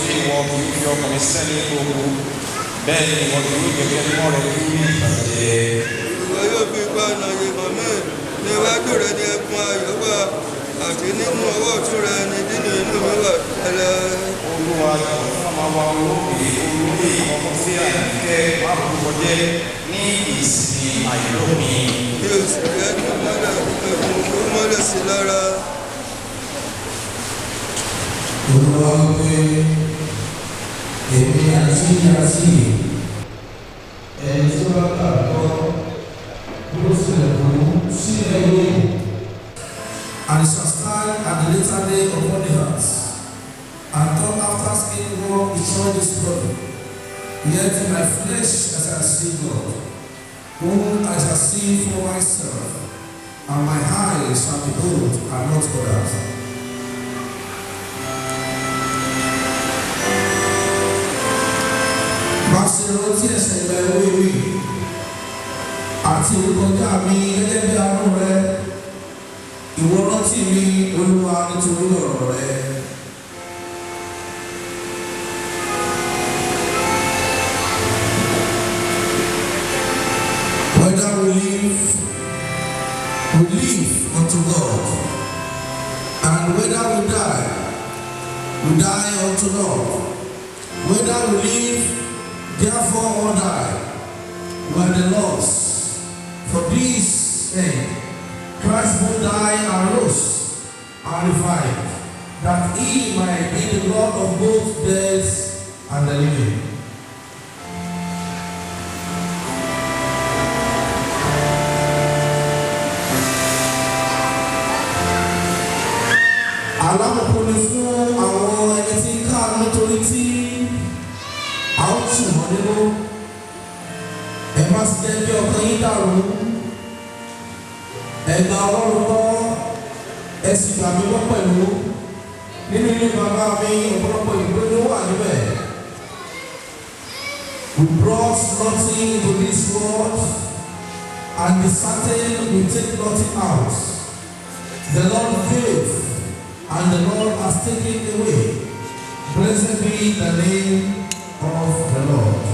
pé wọn kì í fi ọkàn mi sẹ́ni gbogbo bẹ́ẹ̀ ni wọn kì í jẹ́ kí ẹni mọ́ rẹ̀ kú ní ìbàjẹ́. Ìwọ yóò fi ipá ọ̀nà yìí mọ̀ mí níwájú rẹ ní ẹkún ayọ̀ wà àti nínú ọwọ́ ọ̀tún rẹ ní dídùn inú mi wà tẹ́lẹ̀. Olúwa yóò fún ọmọ wa olóògbé olóògbé ọmọ sí àyíkẹ́ mábùkọ́jẹ́ ní ìsìn àìlópin. Bí o sì rí ẹni mọ́lẹ̀ ẹ̀kún tó mọ́lẹ̀ sí lára. Olúwa pé èmi àti àti ẹni tó bá gbàgbọ́ ló sílẹ̀ fún sílẹ̀ lóyè. And it shall stand at the later day upon the earth, and come after skin war destroy this body. Yet in my flesh I shall see God, whom I shall see for myself, and my eyes shall behold and not others. Rántí ẹ̀ṣẹ̀ ìgbà èwe mi àti ìkọjá mi gẹ́gẹ́ bí àánú rẹ, ìwọ rántí mi Olúwa nítorí ọ̀rọ̀ rẹ. Whether we live unto God, and whether we die unto Lord. Whether we live, therefore or die, we are the Lord's. For this end, Christ both died and rose and revived, that he might be the Lord of both dead and the living. Alábòkúni fún àwọn ẹni tí ń ká nítorí tí a ó tù wọ́n nínú. Ẹ má sì jẹ́ kí ọkàn yín dàrú. Ẹ gba Ọlọ́run gbọ́, ẹ sì gbà mí gbọ́ pẹ̀lú. Nínú ilé bàbá mi ọ̀pọ̀lọpọ̀ ìgbé ló wà níbẹ̀. We brought nothing into this world, and the certain we take nothing out. The Lord gave, and the Lord has taken away. Blessed be the name of the Lord.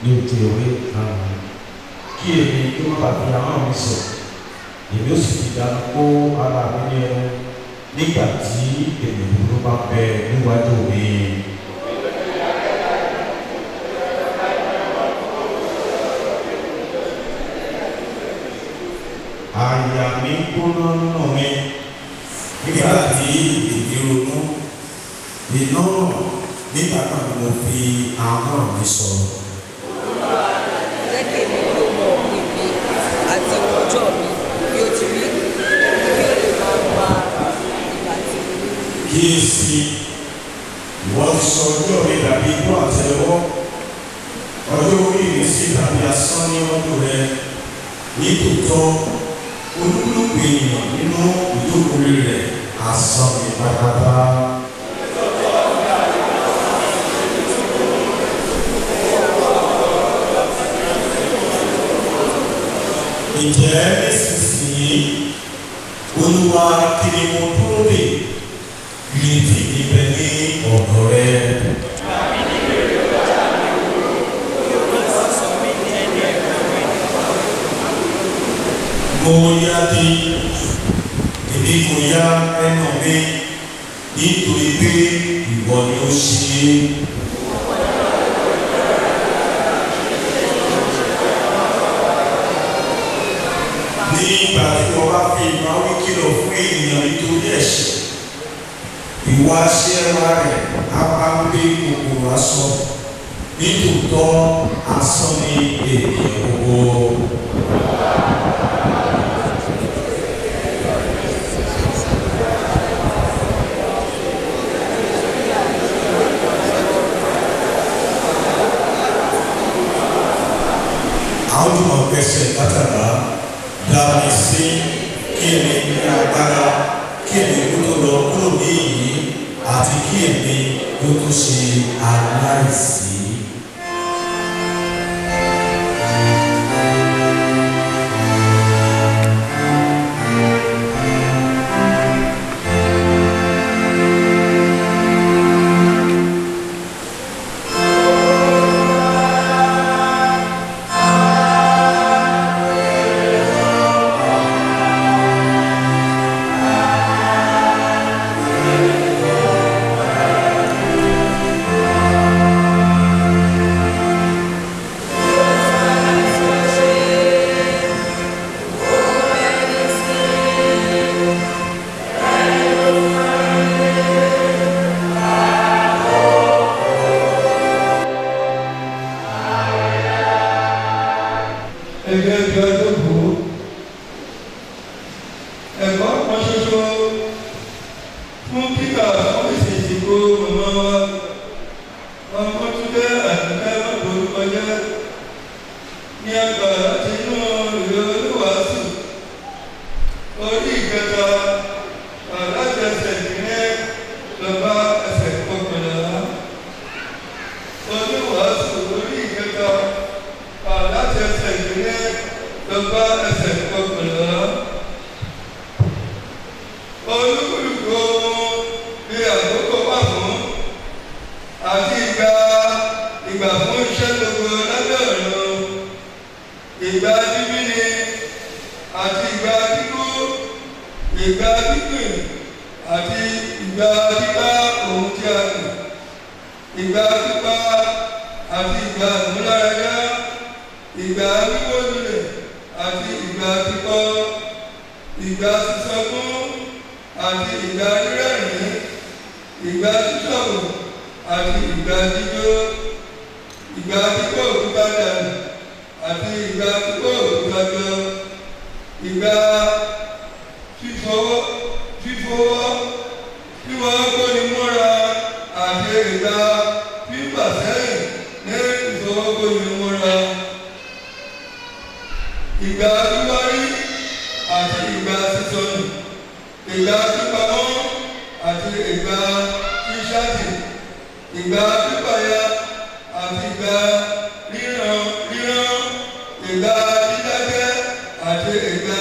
ní òkè orí karùn-ún kí èmi tó má bàa fi àwọn mi sọ èmi ó sì fi dáná kó ara mi ní ẹnu nígbà tí èmi ló bá bẹ níwájú mi. Àyà mi gbóná nínú mi nígbà tí èmi ronú iná nígbà náà ni mo fi ahọ́n mi sọ̀rọ̀. Jẹ́ kí èmi ló mọ òpin mi àti ọjọ́ mi bí ó ti rí kí ó lè máa gba ìgbà tí mo ní. Kíyèsí ìwọ ti sọ ọjọ́ mi dàbí igbó àtẹ́lẹwọ́ ọjọ́ orí mi sì dàbí asán ní ọdún rẹ nítòótọ́ olúkúlùkù ènìyàn nínú ìjókòó rẹ̀ asán ní pátápátá. Ǹjẹ́ nísinsìnyí Olúwa kí ni mo dúró dè ìrètí mi bẹ ní ọ̀dọ̀ rẹ. Mo yá di èmi kò yá ẹnu mi nítorí pé ìwọ ni ó ṣe é. Nígbà tí wọ́n bá fi ìbáwí kìlọ̀ fún ènìyàn nítorí ẹ̀ṣẹ̀ ìwà aṣẹ́wá rẹ̀ á bá ń gbé kòkòrò aṣọ nítòótọ́ asán ní ènìyàn gbogbo. Àwọn olùmọ̀ gbẹ̀sẹ̀ látara dára sí kí èmi ní agbára kí èmi kó tó lọ kúrò ní èyí àti kí èmi kó tó ṣe aláìsí. Ẹgbẹ́ ìjọ ìdókòwò ẹ̀kọ́ kan ṣoṣo fún kíkà fún ìsìnkú màmá wa ọmọ túnbẹ àdúgbò lórúkọ jẹ́ ní àgbà láti inú ìwé olúwàásù orí ìkẹta àdájẹsẹ̀ ìpínlẹ̀ lọ́ba ẹsẹ̀ kọkànlá olúwàásù orí ìkẹta àdájẹsẹ̀ ìpínlẹ̀ lọ́ba ẹsẹ̀ kọkànlá olúkúlùkù ohun bí àkókò wà fún àti ìgbà fún iṣẹ́ gbogbo lábẹ́ ọ̀run ìgbà bíbíni àti ìgbà kíkú ìgbà gbígbìn àti ìgbà kíká ohun tí a gbìn ìgbà pípa àti ìgbà ìmúláradá ìgbà wíwó lulẹ̀ àti ìgbà kíkọ́ ìgbà sísọkún àti ìgbà rírẹ̀rìn ìgbà sísọ̀rọ̀ àti ìgbà jíjó ìgbà kíkọ́ òkúta dànù àti ìgbà kíkọ́ òkúta jọ ìgbà fífọwọ́ tí wọ́n kóni mọ́ra àti ìgbà fífà sẹ́yìn ní ìfọwọ́kóni mọ́ra ìgbà wíwárí àti ìgbà sísọnù ìgbà pípamọ́ àti ìgbà ṣíṣáàtì ìgbà pípàyà àti ìgbà ríran ìgbà dídákẹ́ àti ìgbà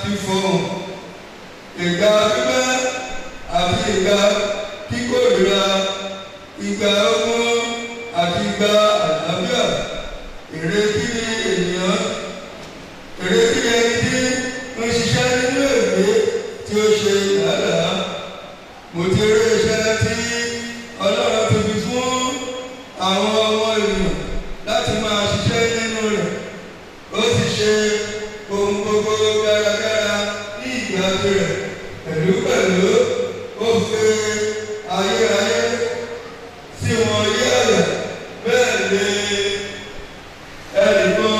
fífọhùn ìgbà pípẹ́ àti ìgbà kíkórìíra ìgbà ogun àti ìgbà àlàáfíà èrè kí ni ènìyàn, èrè kí ni ẹni tí ń ṣiṣẹ́ nínú èwe tí ó ṣe làálàá. Mo ti rí iṣẹ́ tí Ọlọ́run ti fi fún àwọn ọmọ ènìyàn láti máa ṣiṣẹ́ nínú rẹ̀. Ó ti ṣe ohun gbogbo dáradára ní ìgbà tirẹ̀. Pẹ̀lú ó fi ayérayé sí wọn yé àyà. Bẹ́ẹ̀ ni ẹnìkan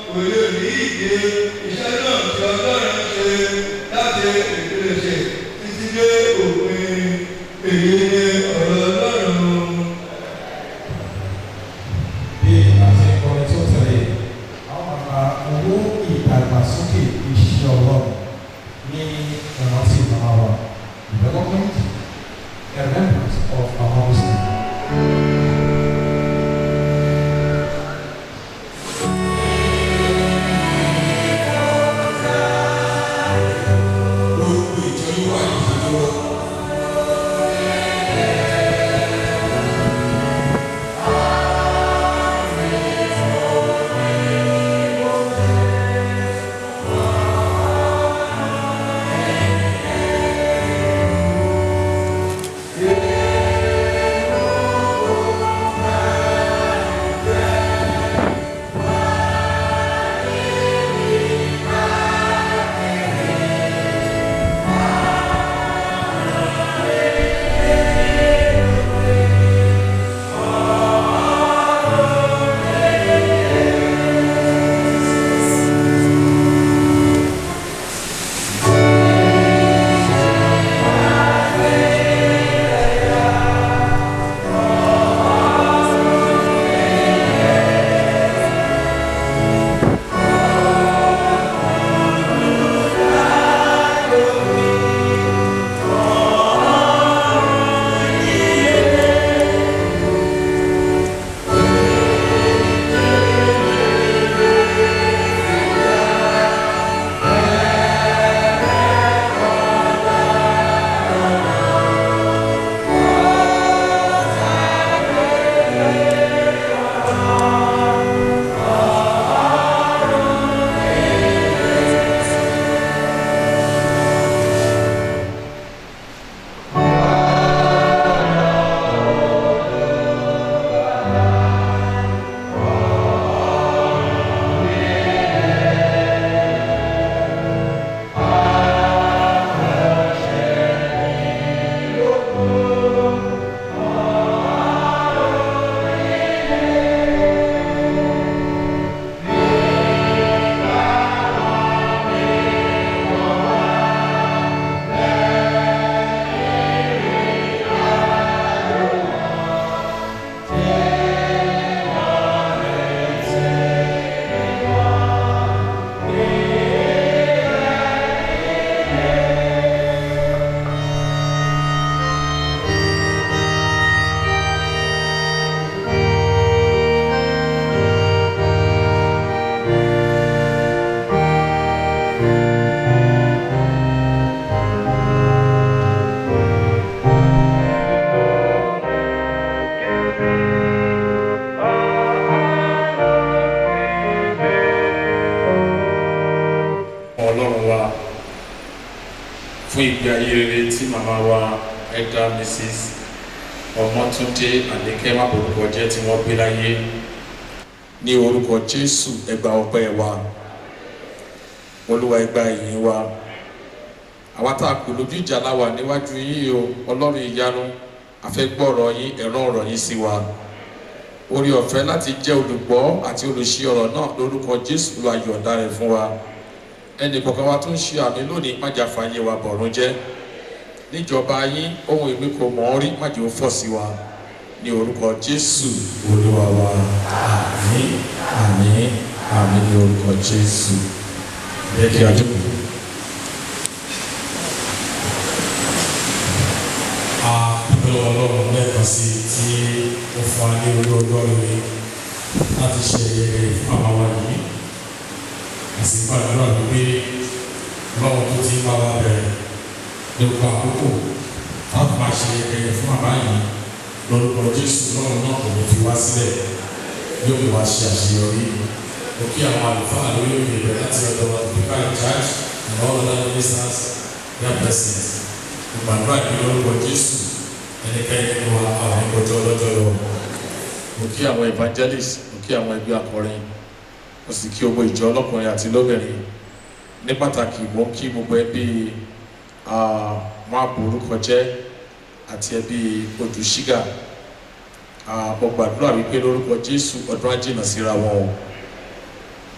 kò lè rí ìdè iṣẹ́ náà tí Ọlọ́run ṣe láti ìpilẹ̀ṣẹ̀ títí dé òpin. Èyí ni ọ̀rọ̀ Ọlọ́run. Bí a ṣe ń kọrin tó tẹ̀lé, àwọn bàbá owó ìdàgbàsókè iṣẹ́ Ọlọ́run ní ìrántí màmá wa, development and remembrance of our house. fún ìgbé ayé rere tí màmá wa ẹ̀dá Mrs. Ọmọ́túndé Àníkẹ́ Máborúkọ jẹ́ tí wọ́n gbé láyé. Ní orúkọ Jésù ẹ gba ọpẹ́ wa, Olúwa ẹ gba ìyìn wa. Àwa tá a kù lójú ìjà láwà níwájú yín o, Ọlọ́run ìyanu, a fẹ́ gbọ́ ọ̀rọ̀ yín, ẹ rán ọ̀rọ̀ yín sí wa. Orí ọ̀fẹ́ láti jẹ́ olùgbọ́ àti olùṣí ọ̀rọ̀ náà lórúkọ Jésù ló ayọ̀ǹda rẹ̀ fún wa. Ẹnì kọ̀ọ̀kan wa tó ń ṣe àmì lónìí má jà fàyè wa bọ̀rún jẹ́. Níjọba yín ohun èmi kò mọ̀ ọ́ rí má jẹ́ ó fọ́ sí wa. Ní orúkọ Jésù Olúwa wa, àmín àmín àmín ní orúkọ Jésù. Ẹ kí a jókòó. Ọlọ́run lẹ́ẹ̀kan sí tí ó fún wa ní orí ọjọ́ rere láti ṣe ayẹyẹ fún àwọn wa yìí. Àsìkò àdúrà wípé Ọlọ́run tó ti ń bá wa bẹ̀rẹ̀ lórúkọ àkókò láti máa ṣe ayẹyẹ fún àbá yìí lórúkọ Jésù Ọlọ́run náà kò ní fi wá sílẹ̀. yóò mú wa ṣe àṣeyọrí. Mo kí àwọn àlùfáà lórí òkè ìbẹ̀rẹ̀ láti ọ̀dọ̀ wa Vicar in charge and all other ministers their blessings. Mo gbàdúrà ní orúkọ Jésù ẹnikẹ́ni nínú wa àwọn ìgbọ́jọ́ ọlọ́jọ́ lọ. Mo kí àwọn evangelist, mo kí àwọn ẹgbẹ́ akọrin, mo sì kí gbogbo ìjọ ọlọ́kùnrin àti lóbìnrin. Ní pàtàkì mo kí gbogbo ẹbí máa borúkọ jẹ́ àti ẹbí Odùṣígà. Mo gbàdúrà wípé lórúkọ Jésù ọdún á jìnnà síra wọn o.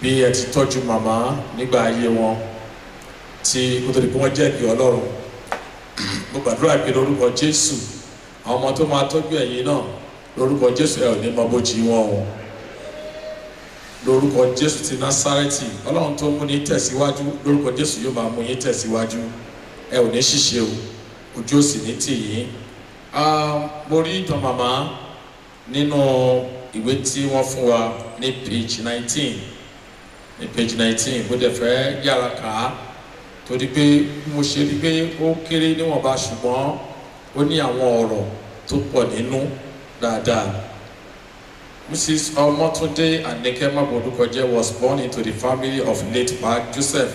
Bí ẹ ti tọ́jú màmá nígbà ayé wọn tí kó tó di pé wọ́n jẹ́ ìpè Ọlọ́run. Mo gbàdúrà wípé lórúkọ Jésù àwọn ọmọ tó máa tọ́jú ẹ̀yin náà lórúkọ Jésù ẹ ò ní mọ bójì wọn o. Lórúkọ Jésù ti Násárẹ́tì Ọlọ́run tó mú ní tẹ̀síwájú lórúkọ Jésù yóò máa mú yín tẹ̀síwájú. Ẹ ò ní ṣìṣe o, ojú ò sì ní tì yín. Mo rí ìtàn màmá nínú ìwé tí wọ́n fún wa ní page 19. Ní page 19 mo dẹ̀ fẹ́ yára kà á torí pé mo ṣe rí pé ó kéré níwọ̀nba ṣùgbọ́n ó ní àwọn ọ̀rọ̀ tó pọ̀ nínú dáadáa. Mrs. Omotunde Anike Mabodukoje was born into the family of late Pa Joseph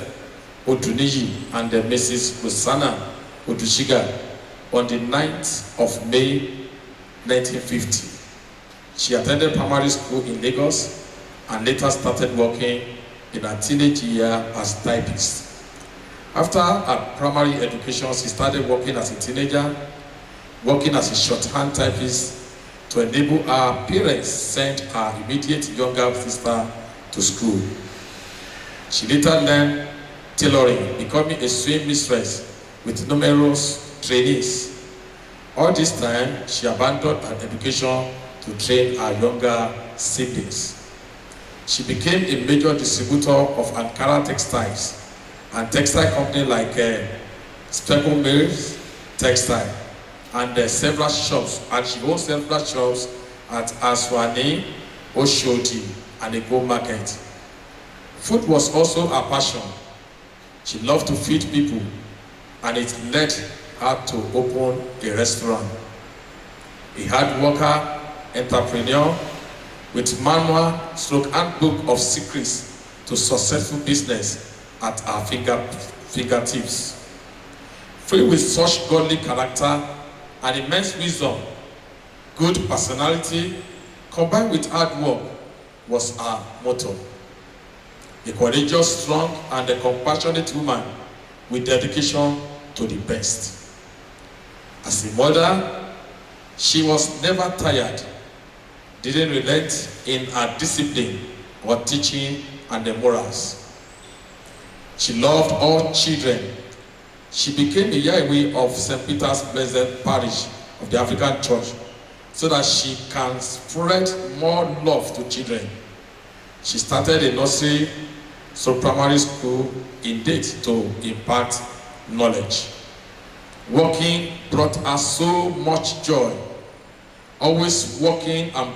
Oduniyi and Mrs. Rosanna Odushiga on the 9th of May 1950. She attended primary school in Lagos and later started working in her teenage year as typist. After her primary education, she started working as a teenager, working as a shorthand typist to enable her parents send her immediate younger sister to school. She later learned tailoring, becoming a sewing mistress with numerous trainees. All this time, she abandoned her education to train her younger siblings. She became a major distributor of Ankara textiles and textile companies like Speckle Mills Textile and several shops, and she owns several shops at Aswani, Oshodi, and Ego Market. Food was also her passion. She loved to feed people, and it led her to open a restaurant. A hard worker, entrepreneur, with manual handbook of secrets to successful business at her fingertips. Free with such godly character and immense wisdom, good personality, combined with hard work, was her motto. A courageous, strong, and a compassionate woman with dedication to the best. As a mother, she was never tired, didn't relent in her discipline or teaching and the morals. She loved all children. She became a Yahweh of St. Peter's Blessed Parish of the African Church so that she can spread more love to children. She started a nursery, so primary school in date to impart knowledge. Working brought her so much joy. Always working, and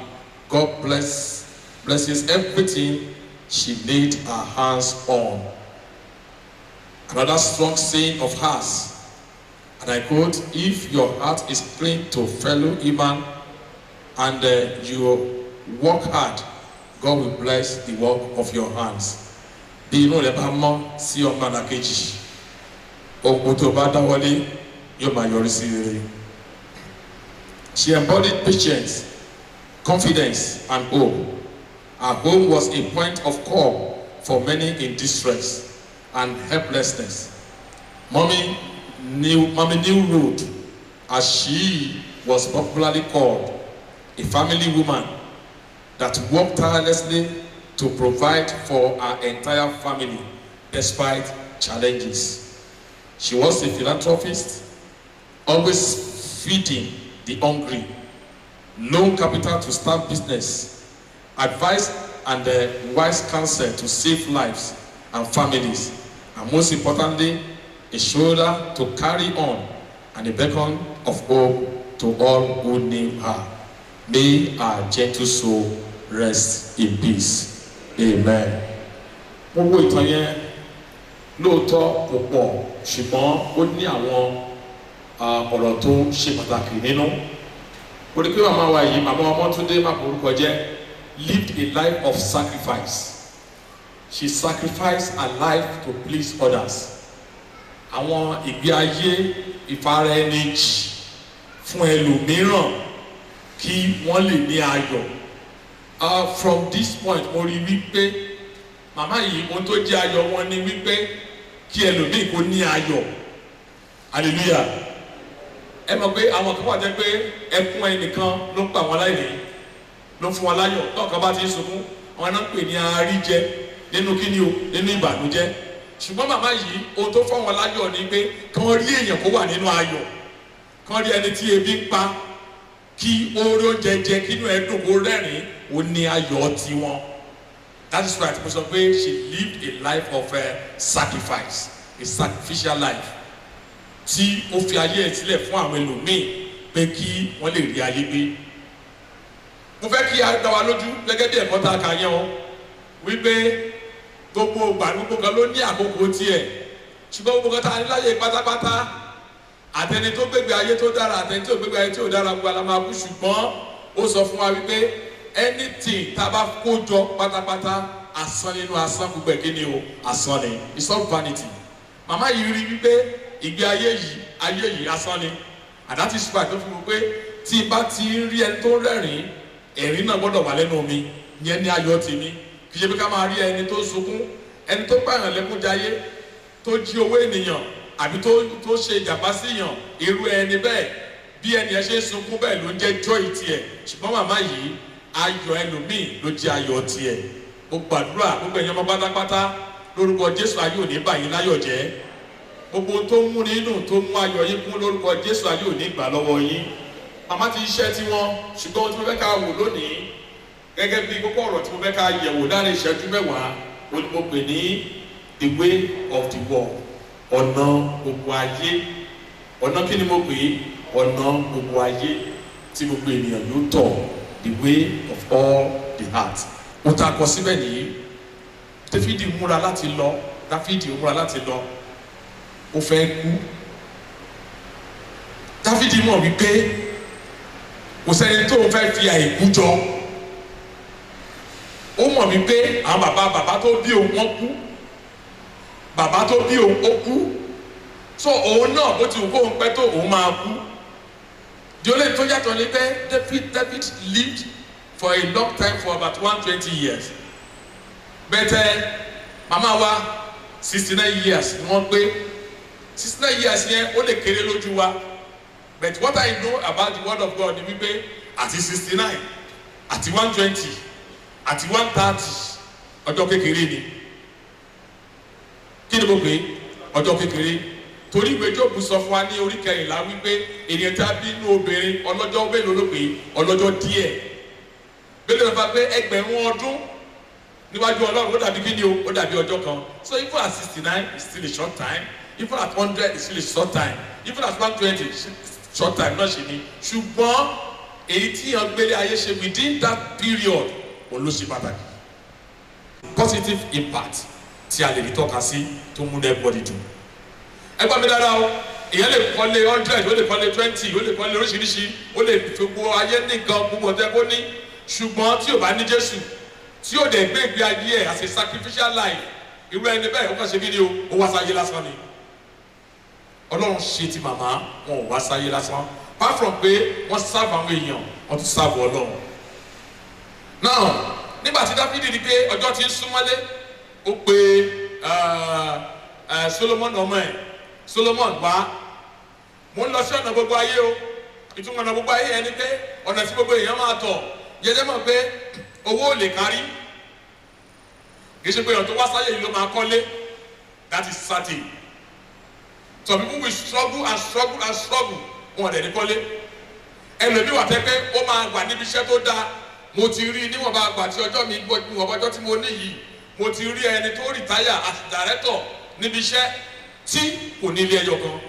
God blesses everything she laid her hands on. Another strong saying of hers, and I quote, "If your heart is clean to fellow human and you work hard, God will bless the work of your hands." Bí inú rẹ̀ bá mọ́ sí ọmọ àlàkejì, ohun tó bá dáwọ́lé yóò máa yọrí sí rere. She embodied patience, confidence, and hope. Her home was a point of call for many in distress and helplessness. Mommy knew road, as she was popularly called, a family woman that worked tirelessly to provide for her entire family despite challenges. She was a philanthropist, always feeding the hungry, loan capital to start business, advice and wise counsel to save lives and families, and most importantly, a shoulder to carry on and a beacon of hope to all who knew her. May her gentle soul rest in peace. Amen. Gbogbo ìtàn yẹn lóòótọ́ kò pọ̀ ṣùgbọ́n ó ní àwọn ọ̀rọ̀ tó ṣe pàtàkì nínú. Ó ní pé màmá wa yìí, màmá Ọmọ́túndé Maborúkọjẹ́, lived a life of sacrifice. She sacrificed her life to please others. Àwọn ìgbé ayé ìfaraẹnijì fún ẹlòmíràn kí wọ́n lè ní ayọ̀. From this point mo rí wípé màmá yìí ohun tó jẹ́ ayọ̀ wọn ni wípé kí ẹlòmíì kó ní ayọ̀. Hallelujah. Ẹ mọ̀ pé àwọn kan wà jẹ́ pé ẹkún ẹnìkan ló ń pa àwọn aláìní ló ń fún wọn láyọ̀ tọ́ka bá ti ń sunkún àwọn náà ń pè ní àríjẹ nínú kíni o nínú ìbànújẹ́. Ṣùgbọ́n màmá yìí ohun tó fọ́ wọn láyọ̀ ni pé kí wọ́n rí èèyàn kó wà nínú ayọ̀, kí wọ́n rí ẹni tí ebi ń pa kí orí oúnjẹ jẹ kí inú ẹ dùn kó rẹ́rìn ó ní ayọ̀ tiwọn. That is why mo sọ pé she lived a life of sacrifice, a sacrificial life tí ó fi ayé ẹ̀ sílẹ̀ fún àwọn ẹlòmíì pé kí wọ́n lè rí ayé gbé. Mo fẹ́ kí a dá wa lójú gẹ́gẹ́ bí ẹ̀kọ́ tá a kà yẹn o wípé gbogbo ìgbà gbogbo kan ló ní àkókò tiẹ̀ ṣùgbọ́n gbogbo kan tá a ní láyé pátápátá àtẹni tó gbégbé ayé tó dára àtẹni tó gbégbé ayé tó dára gbogbo àlàmà kú ṣùgbọ́n ó sọ fún wa wípé anything tá a bá kó jọ pátápátá asán nínú asán gbogbo ẹ̀ kí ni o asán ni it's all vanity. Màmá yìí rí wípé ìgbé ayé yìí asán ni and that is why tó fi mọ̀ pé tí bá ti rí ẹni tó rẹ́rìn ẹ̀rín náà gbọ́dọ̀ wà lẹ́nu mi yẹn ní ayọ̀ tèmi kì í ṣe pé ká máa rí ẹni tó sunkún ẹni tó pààyàn lẹ́kún jayé tó jí owó ènìyàn àbí tó ṣe ìjàmbá sí yàn irú ẹni bẹ́ẹ̀ bí ẹni ẹ ṣe ń sunkún bẹ́ẹ̀ ló ń jẹ́ joy tiẹ̀ ṣùgbọ́n màmá yìí ayọ̀ ẹlòmíì ló jẹ́ ayọ̀ tiẹ̀. Mo gbàdúrà gbogbo ẹ̀yàn ọmọ pátápátá lórúkọ Jésù ayé ò ní bà yín láyọ̀ jẹ́ gbogbo tó ń mú nínú tó mú ayọ̀ yín kún lórúkọ Jésù ayé ò ní gbà lọ́wọ́ yín. Màmá ti ṣiṣẹ́ tiwọn ṣùgbọ́n ohun tí mo fẹ́ ká wò lónìí gẹ́gẹ́ bí gbogbo ọ̀rọ̀ tí mo fẹ́ ká yẹ̀wò láàrin ìṣẹ́jú mẹ́wàá ó ní mo pè ní the way of the world, ọ̀nà gbogbo ayé. Ọ̀nà kí ni mo pè é? Ọ̀nà gbogbo ayé tí gbogbo ènìyàn yóò tọ̀, the way of all the heart. Mo ta kọ síbẹ̀ nìyí Dáfídì múra láti lọ ó fẹ́ kú. Dáfídì mọ̀ wípé kò sẹ́ni tó ń fẹ́ fi àìkú jọ. Ó mọ̀ wípé àwọn bàbá tó bí òun wọ́n kú, bàbá tó bí òun ó kú, so òun náà bó ti wù kó òun pẹ́ tó òun máa kú. The only tó yàtọ̀ ni pé David lived for a long time, for about 120 years. Bẹ́tẹ̀ màmá wa 69 years ni wọ́n gbé. 69 years yẹn ó lè kéré lójú wa, but what I know about the word of God ni wípé àti 69 àti 120 àti 130 ọjọ́ kékeré ni. Kí ni mo pè é? Ọjọ́ kékeré. Torí ìwé Jóòbù sọ fún wa ní orí 14 wípé ènìyàn tí a bí inú obìnrin ọlọ́jọ́ mélòó ló pè é? Ọlọ́jọ́ díẹ̀. Bẹ́ẹ̀ ló fà pé ẹgbẹ̀rún ọdún níwájú Ọlọ́run ó dàbí kí ni o? Ó dàbí ọjọ́ kan. So even at 69 it's still a short time. Even at 100 it's still a short time. Even at 120 it's short time náà ṣe ni. Ṣùgbọ́n èyí tí yàn gbélé ayé ṣe within that period òun ló ṣe pàtàkì. Positive impact tí a lè rí tọ́ka sí tó múnú everybody dùn. Ẹ gbọ́ mi dáadáa o, èèyàn lè kọ́lé 100, ó lè kọ́lé 20, ó lè kọ́lé oríṣiríṣi, ó lè fi gbogbo ayé nìkan gbogbo ọ̀tẹ́ kó ní. Ṣùgbọ́n tí ò bá ní Jésù, tí ò dẹ̀ gbé ìgbé ayé ẹ̀ as a sacrificial life, irú ẹni bẹ́ẹ̀ ó kàn ṣe fídíò ó wá sáyé lásán ni. Ọlọ́run ṣe ti màmá wọn ò wá sáyé lásán. Apart from pé wọ́n serve àwọn èèyàn, wọ́n tún serve Ọlọ́run. Now, nígbà tí Dáfídì rí pé ọjọ́ ti ń súnmọ́lé, ó pe Solomon ọmọ ẹ̀, Solomon wá, mo ń lọ sí ọ̀nà gbogbo ayé o. Ìtumọ̀ ọ̀nà gbogbo ayé ẹni pé ọ̀nà tí gbogbo èèyàn máa tọ̀. Jẹjẹ mọ̀ pé owó ò lè kárí. Kì í ṣe pé ọ̀nà tó wá sáyé yìí ló máa kọ́lé. That is certain. Some people will struggle and struggle and struggle. Wọn dẹ̀ ní kọ́lé. Ẹlòmíì wà tẹ́ pé ó máa wà níbi iṣẹ́ tó dáa. Mo ti rí níwọ̀nba àgbà tí ọjọ́ mi gbọ́ ìwọ̀nba ọjọ́ tí mo ní yìí. Mo ti rí ẹni tó rìtáyà as director níbi iṣẹ́ tí kò ní ilé ẹyọ kan.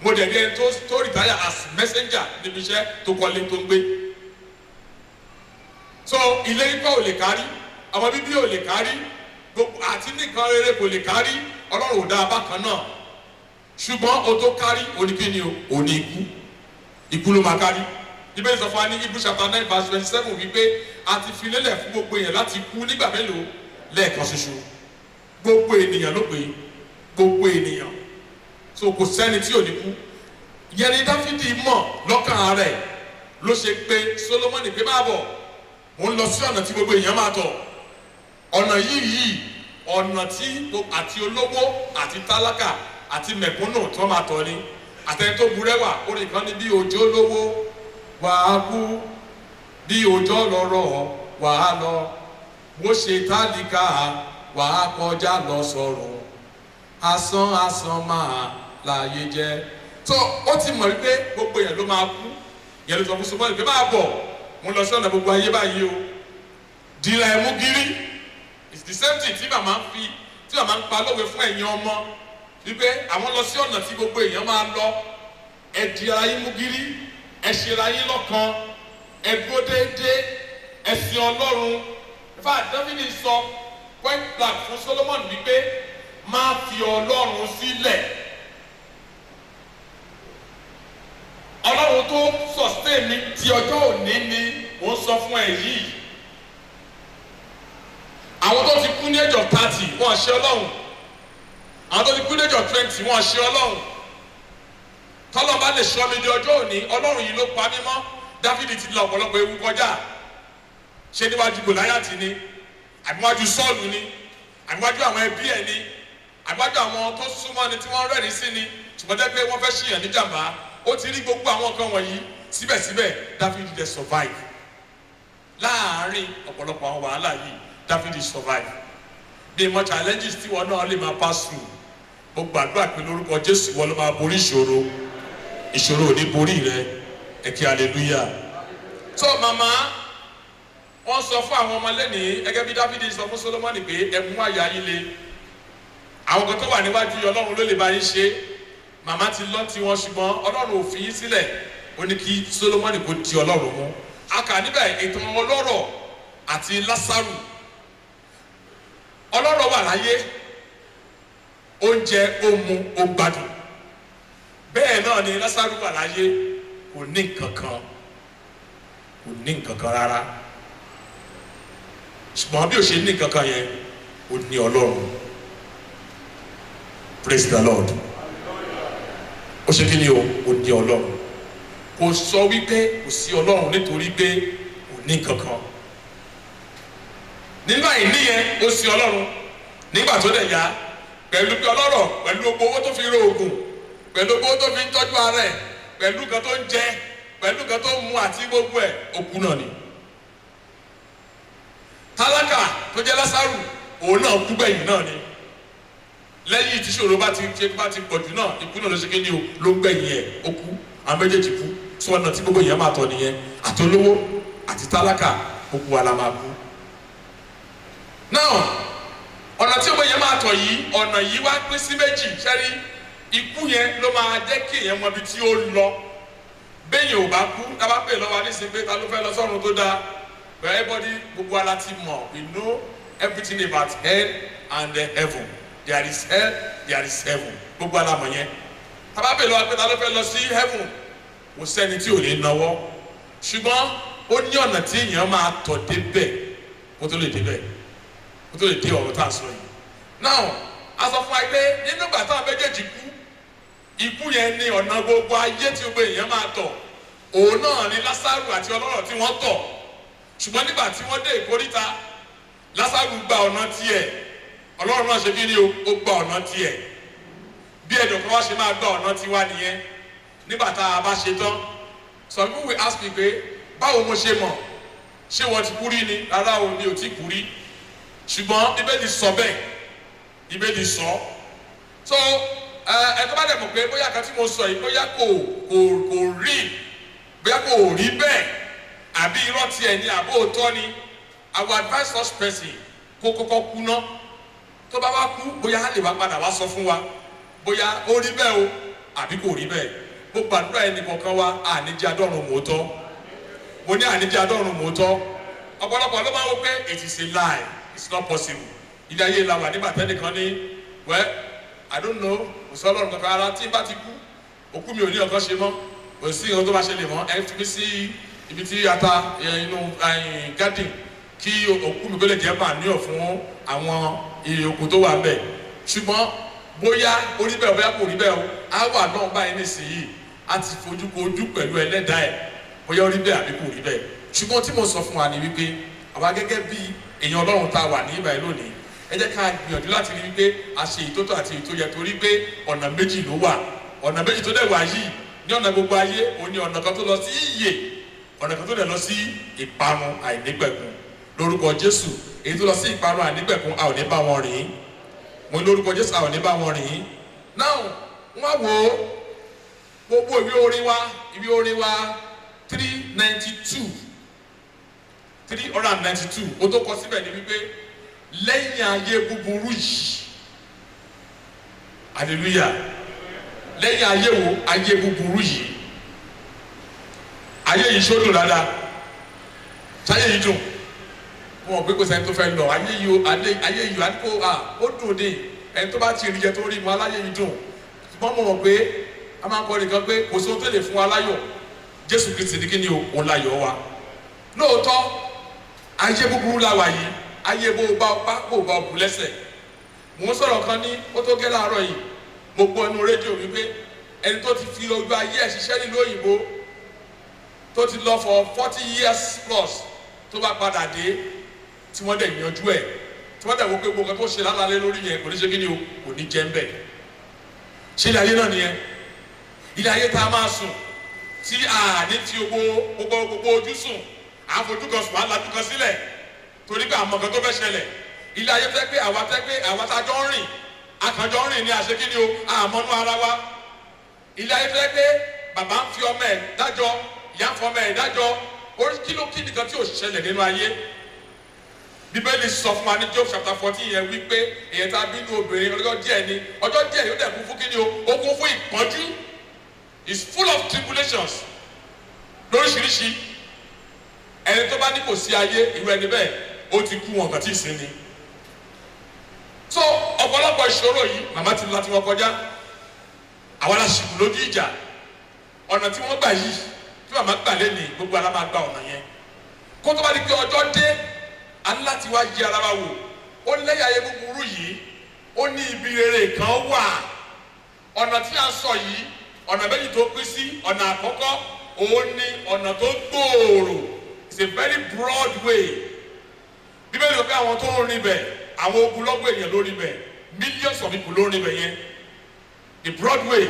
Mo dẹ̀ rí ẹni tó rìtáyà as messenger níbi iṣẹ́ tó kọ́lé tó ń gbé. So ilé ikọ́ ò lè kárí, ọmọ bíbí ò lè kárí, gbogbo àti nìkan rere kò lè kárí, Ọlọ́run ò dá bákan náà. Ṣùgbọ́n o tó kárí oníkíni o, òní ikú. Ikú ló máa kárí. ibẹ̀ sọ fún wa ní Hebrews chapter 9 verse 27 wípé a ti fi lélẹ̀ fún gbogbo èèyàn láti kú nígbà mélòó lẹ́ẹ̀kan ṣoṣo gbogbo ènìyàn ló pé gbogbo ènìyàn so kò sẹ́ni tí ò ní kú ìyẹn ni Dáfídì mọ̀ lọ́kàn rẹ̀ ló ṣe pé Sólómọ́nì pé máa bọ̀ mo ń lọ sí ọ̀nà tí gbogbo èèyàn máa tọ̀ ọ̀nà yìí ọ̀nà tí àti olówó àti tálákà àti mẹ̀kúnnù tí wọ́n máa tọ̀ ni àtẹni tó burẹ́wà orin kan ní bí òjò lówó wàá kú bí òjò lọ́rọ̀ wàá lọ bó ṣe tálíkà wàá kọjá lọ sọ̀rọ̀ asán asán máa láàyè jẹ́ tó ó ti mọ̀ wípé gbogbo èèyàn ló máa kú yẹn ló sọ fún Sólómọ́nì pé máa bọ̀ mo lọ sí ọ̀nà gbogbo ayé báyìí o dìrà ẹ̀mú gírí it's the same thing tí màmá ń pa lówe fún ẹ̀yin ọmọ wípé àwọn lọ sí ọ̀nà tí gbogbo èèyàn máa lọ ẹ di ara yín mú gírí ẹ ṣera yín lọ́kan ẹ dúró déédéé ẹ sìn Ọlọ́run ìfà Dáfídì sọ point blank fún Sólómọ́nì wípé má fi Ọlọ́run sílẹ̀ Ọlọ́run tó sustain mi ti ọjọ́ òní ni ó ń sọ fún ẹ yìí àwọn tó ti kú ní age of 30 wọ́n ṣe Ọlọ́run àwọn tó ti kú ní age of 20 wọ́n ṣe Ọlọ́run tọ́lọ́ bá lè ṣọ́ mi di ọjọ́ òní Ọlọ́run yìí ló pa mí mọ́ Dáfídì ti lọ ọ̀pọ̀lọpọ̀ ewu kọjá ṣé níwájú Gòláyátì ni àbíwájú Sọ́ọ̀lù ni àbíwájú àwọn ẹbí ẹ̀ ni àbíwájú àwọn tó súnmọ́ ni tí wọ́n rẹ́rìí sí ni ṣùgbọ́n jẹ́ pé wọ́n fẹ́ ṣìyàn níjàmbá ó ti rí gbogbo àwọn nǹkan wọ̀nyí síbẹ̀síbẹ̀ Dáfídì dẹ̀ survive láàárín ọ̀pọ̀lọpọ̀ àwọn wàhálà yìí Dáfídì survive bí mo challenges tí wọn náà lè máa pass through mo gbàdúrà pé lórúkọ Jésù wọn ló máa borí ìṣòro ò ní borí rẹ ẹ kí hallelujah. so màmá wọn sọ fún àwọn ọmọ lẹ́nìí gẹ́gẹ́ bí Dáfídì sọ fún Sólómọ́nì pé ẹ mú àyà yín le àwọn kan tó wà níwájú Ọlọ́run ló lè bá yín ṣe màmá ti lọ tiwọn ṣùgbọ́n Ọlọ́run ò fi yín sílẹ̀ ó ní kí Sólómọ́nì kó di Ọlọ́run mú a kà níbẹ̀ ìtàn ọlọ́rọ̀ àti Lásárù ọlọ́rọ̀ wà láyé oúnjẹ ó mu ó gbádùn bẹ́ẹ̀ náà ni Lásárù wà láyé kò ní nǹkan kan rárá ṣùgbọ́n bí ó ṣe ní nǹkan kan yẹn ó ní Ọlọ́run praise the Lord ó ṣe kí ni ó ní Ọlọ́run kò sọ wípé kò sí Ọlọ́run nítorí pé kò ní nǹkan kan nígbà yìí níyẹn ó sí Ọlọ́run nígbà tó dẹ̀ yá pẹ̀lú pé ọlọ́rọ̀ pẹ̀lú gbogbo owó tó fi ro oògùn pẹ̀lú gbogbo owó tó fi ń tọ́jú ara ẹ̀ pẹ̀lú nǹkan tó ń jẹ pẹ̀lú nǹkan tó ń mu àti gbogbo ẹ̀ òkú náà ni. tálákà tó jẹ́ Lásárù òun náà kú gbẹ̀yìn náà ni lẹ́yìn tí ṣòro bá ti pọ̀jù náà ikú náà ló ṣe kéde o ló ń gbẹ̀yìn ẹ̀ ó kú àwọn méjèèjì kú tí wọ́n náà tí gbogbo èèyàn máa tọ̀ nìyẹn àtolówó àti tálákà gbogbo wa la máa kú. náà ọ̀nà tí ọmọ yẹn máa tọ̀ yìí ọ̀nà yìí wá pín sí méjì sẹ́rí ikú yẹn ló máa jẹ́ kí èèyàn mọ ibi tí ó lọ bẹ́yìn ò bá kú tábà pè lọ́wọ́ nísìnyí pé ta ló fẹ́ lọ sọ́run tó dáa but everybody gbogbo ala ti mọ̀ we know everything about hell and heaven there is hell there is heaven gbogbo ala mọ̀ yẹn tábà pè lọ́wọ́ pé ta ló fẹ́ lọ sí heaven kò sẹ́ni tí ò ní náwó ṣùgbọ́n ó ní ọ̀nà tí èèyàn máa tọ̀ débẹ̀ kó tó lè débẹ̀ kó tó lè dé ọ̀rọ̀ tá a sọ yìí. now a sọ fún wa pé nínú ìgbà táwọn méjèèjì kú ikú yẹn ní ọ̀nà gbogbo ayé tí gbogbo èèyàn máa tọ̀ òun náà ni Lásárù àti ọlọ́rọ̀ tí wọ́n tọ̀ ṣùgbọ́n nígbà tí wọ́n dé ìkóríta Lásárù gba ọ̀nà tiẹ̀ ọlọ́run náà ṣe kí ni ó gba ọ̀nà tiẹ̀ bí ẹ̀dùn kan wá ṣe máa gba ọ̀nà tiwa nìyẹn nígbà tá a bá ṣe tán some people will ask me pé báwo mo ṣe mọ̀ ṣé wọ́n ti kú rí ni rárá o mi ò tí kú rí ṣùgbọ́n Bíbélì sọ bẹ́ẹ̀ Bíbélì sọ so ẹ tó bá dẹ̀ mọ̀ pé bóyá kan tí mo sọ yìí bóyá kò rí bẹ́ẹ̀ àbí irọ́ tiẹ̀ ni àbó òótọ́ ni I will advise such person kó kọ́kọ́ kú ná tó bá wá kú bóyá á lè wá padà wá sọ fún wa bóyá ó rí bẹ́ẹ̀ o àbí kò rí bẹ́ẹ̀ mo gbàdúrà ẹnì kọ̀ọ̀kan wa àníjẹ́ adọ́run mòótọ́ mo ní àníjẹ́ adọ́run mòótọ́ ọ̀pọ̀lọpọ̀ ló máa ń wọ pé it is a lie it's not possible ilé ayé la wà nígbà tẹ́nìkan ní well I don't know kò sọ ọlọ́run kankan ara tí n bá ti kú òkú mi ò ní ọ̀kan ṣe mọ́ kò sí ohun tó bá ṣe lè mọ́ ẹ fi mí sí ibi tí ata inú garden kí òkú mi kó lè jẹ́ manure fún àwọn èrè oko tó wà bẹ́ẹ̀ ṣùgbọ́n bóyá orí bẹ́ẹ̀ bóyá kò rí bẹ́ẹ̀ o á wà náà báyìí nísìnyí á ti fojú kojú pẹ̀lú ẹlẹ́dàá ẹ̀ bóyá orí bẹ́ẹ̀ àbí kò rí bẹ́ẹ̀ ṣùgbọ́n tí mo sọ fún wa ni wípé àwa gẹ́gẹ́ bí èèyàn Ọlọ́run tá a wà ní ìbàyẹ̀ lónìí ẹ jẹ́ ká gbìyànjú láti rí wípé a ṣe ìtótó àti ìtóyẹ torí pé ọ̀nà méjì ló wà ọ̀nà méjì tó dẹ̀ wà yìí ní ọ̀nà gbogbo ayé òní ọ̀nà kan tó lọ sí ìyè ọ̀nà kan tó dẹ̀ lọ sí ìparun àìnípẹ̀kun lórúkọ Jésù èyí tó lọ sí ìparun àìnípẹ̀kun a ò ní bá wọn rìn mo ní lórúkọ Jésù a ò ní bá wọn rìn náà wọ́n wo gbogbo ìwé orin wa 392 ó tó kọ síbẹ̀ ní wípé lẹ́yìn ayé búburú yìí hallelujah lẹ́yìn ayé wo ayé búburú yìí ayé yìí ṣó dùn dáadáa sáyé yìí dùn wọn ò pé kò sẹ́ni tó fẹ́ lọ ayé yìí àdìpọ̀ ó dùn ní ẹni tó bá ti rí jẹ tó rí mu aláyé yìí dùn ṣùgbọ́n mo mọ̀ pé a máa ń kọ́ nìkan pé kò sóhun tó lè fún wa láyọ̀ Jésù Kristi ní kí ni òun láyọ̀ wa lóòótọ́ ayé búburú la wà yìí ayé bó bá bù lẹ́sẹ̀ mò ń sọ̀rọ̀ kan ní ó tó gẹ́ láàárọ̀ yìí mo gbọ́ inú rédíò wípé ẹni tó ti fi ojú ayé ẹ̀ ṣiṣẹ́ nílùú òyìnbó tó ti lọ for 40 years plus tó bá padà dé tí wọ́n dẹ̀ yanjú ẹ̀ tí wọ́n dẹ̀ wò pé gbogbo kan tó ṣe lálálẹ́ lórí yẹn kò ní ṣe kí ni o kò ní jẹ́ ń bẹ̀ ṣé ilé ayé náà nìyẹn ilé ayé tá a máa sùn tí a ní fi gbogbo ojú sùn àfojú kan sùn á lajú kan sílẹ̀ torí pé àmọ́ kan tó fẹ́ ṣẹlẹ̀ ilé ayé fẹ́ pé àwa tá a jọ ń rìn akànjọ ń rìn ní àṣekíni o àmọ́nú ara wa ilé ayé fẹ́ pé bàbá ń fi ọmọ ẹ̀ dájọ́ ìyá ń fi ọmọ ẹ̀ dájọ́ orí kí nìkan tí ò ṣẹlẹ̀ nínú ayé Bíbélì sọ fún wa ní Job chapter 14 yẹn wípé èyàn tá a bí ní obìnrin ọjọ́ díẹ̀ ni ọjọ́ díẹ̀ yóò dẹ̀ kún fún kíni o ó kún fún ìpọ́njú is full of tribulations lóríṣiríṣi ẹni tó bá ní kò sí ayé irú ẹni bẹ́ẹ̀ ó ti kú wọn kàn tí ì sin ni so ọ̀pọ̀lọpọ̀ ìṣòro yìí màmá ti láti wọn kọjá àwọn aláṣìkò lójú ìjà ọ̀nà tí wọ́n gbà yìí tí màmá gbà lẹ́nìí gbogbo ara máa gba ọ̀nà yẹn kó tó bá di pé ọjọ́ dé a ní láti wá yí ara wa wò ó lẹ́yìn ayé búburú yìí ó ní ibi rere kan wà ọ̀nà tí a ń sọ yìí ọ̀nà méjì tó pín sí ọ̀nà àkọ́kọ́ òun ní ọ̀nà tó gbòòrò it's a very broad way Bíbélì ló pé àwọn tó ń rìn bẹ̀ àwọn ogunlọ́gọ̀ èèyàn lórí bẹ̀ millions of people lórí bẹ̀ yẹn the broad way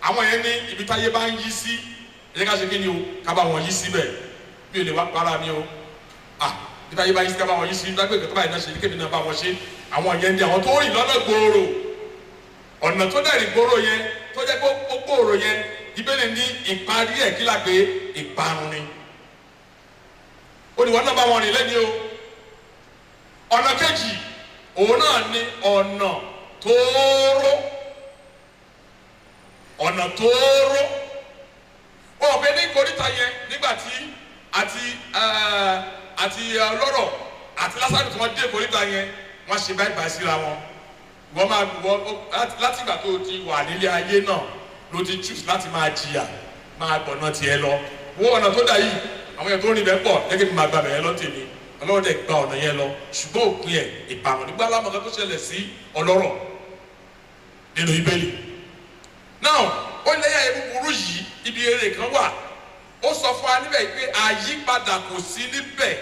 àwọn yẹn ní ibi táyé bá ń yí sí ẹ̀yẹ́ ká ṣe kí ni o ká bá wọn yí síbẹ̀ bí o lè wá para mi o ibi táyé bá yí sí ká bá wọn yí sí dágbé ìkẹ́tọ́ báyìí náà ṣe kébì náà bá wọn ṣe àwọn yẹn ní àwọn tó rìn lọ́nà gbòòrò ọ̀nà tó dẹ̀ rìn gbòòrò yẹn tó jẹ́ pé ó gbòòrò yẹn Bíbélì ní ìparí ẹ̀ kí la pé ìparun ni ó ní wọn náà bá wọn rìn lẹ́ni o ọ̀nà kejì òun náà ní ọ̀nà tóóró ó bẹ ní ìkórìtà yẹn nígbà tí àti ọlọ́rọ̀ àti Lásárù tí wọ́n dé ìkórìtà yẹn wọ́n ṣe báyìí síra wọn láti ìgbà tó ti wà nílé ayé náà ló ti choose láti máa jìyà máa gbọ̀nà tiẹ̀ lọ wo ọ̀nà tó dà yìí àwọn èèyàn tó rìn bẹ́ẹ̀ pọ̀ gẹ́gẹ́ bí máa gbà bẹ̀rẹ̀ lọ tèmi Ọlọ́run dẹ̀ gba ọ̀nà yẹn lọ ṣùgbọ́n òpin ẹ̀ ìparun nígbà lámọ̀ká tó ṣẹlẹ̀ sí ọlọ́rọ̀ nínú Bíbélì náà ó lẹ́yà ewu burú yìí ibi eré kan wà ó sọ fún wa níbẹ̀ pé àyípadà kò sí níbẹ̀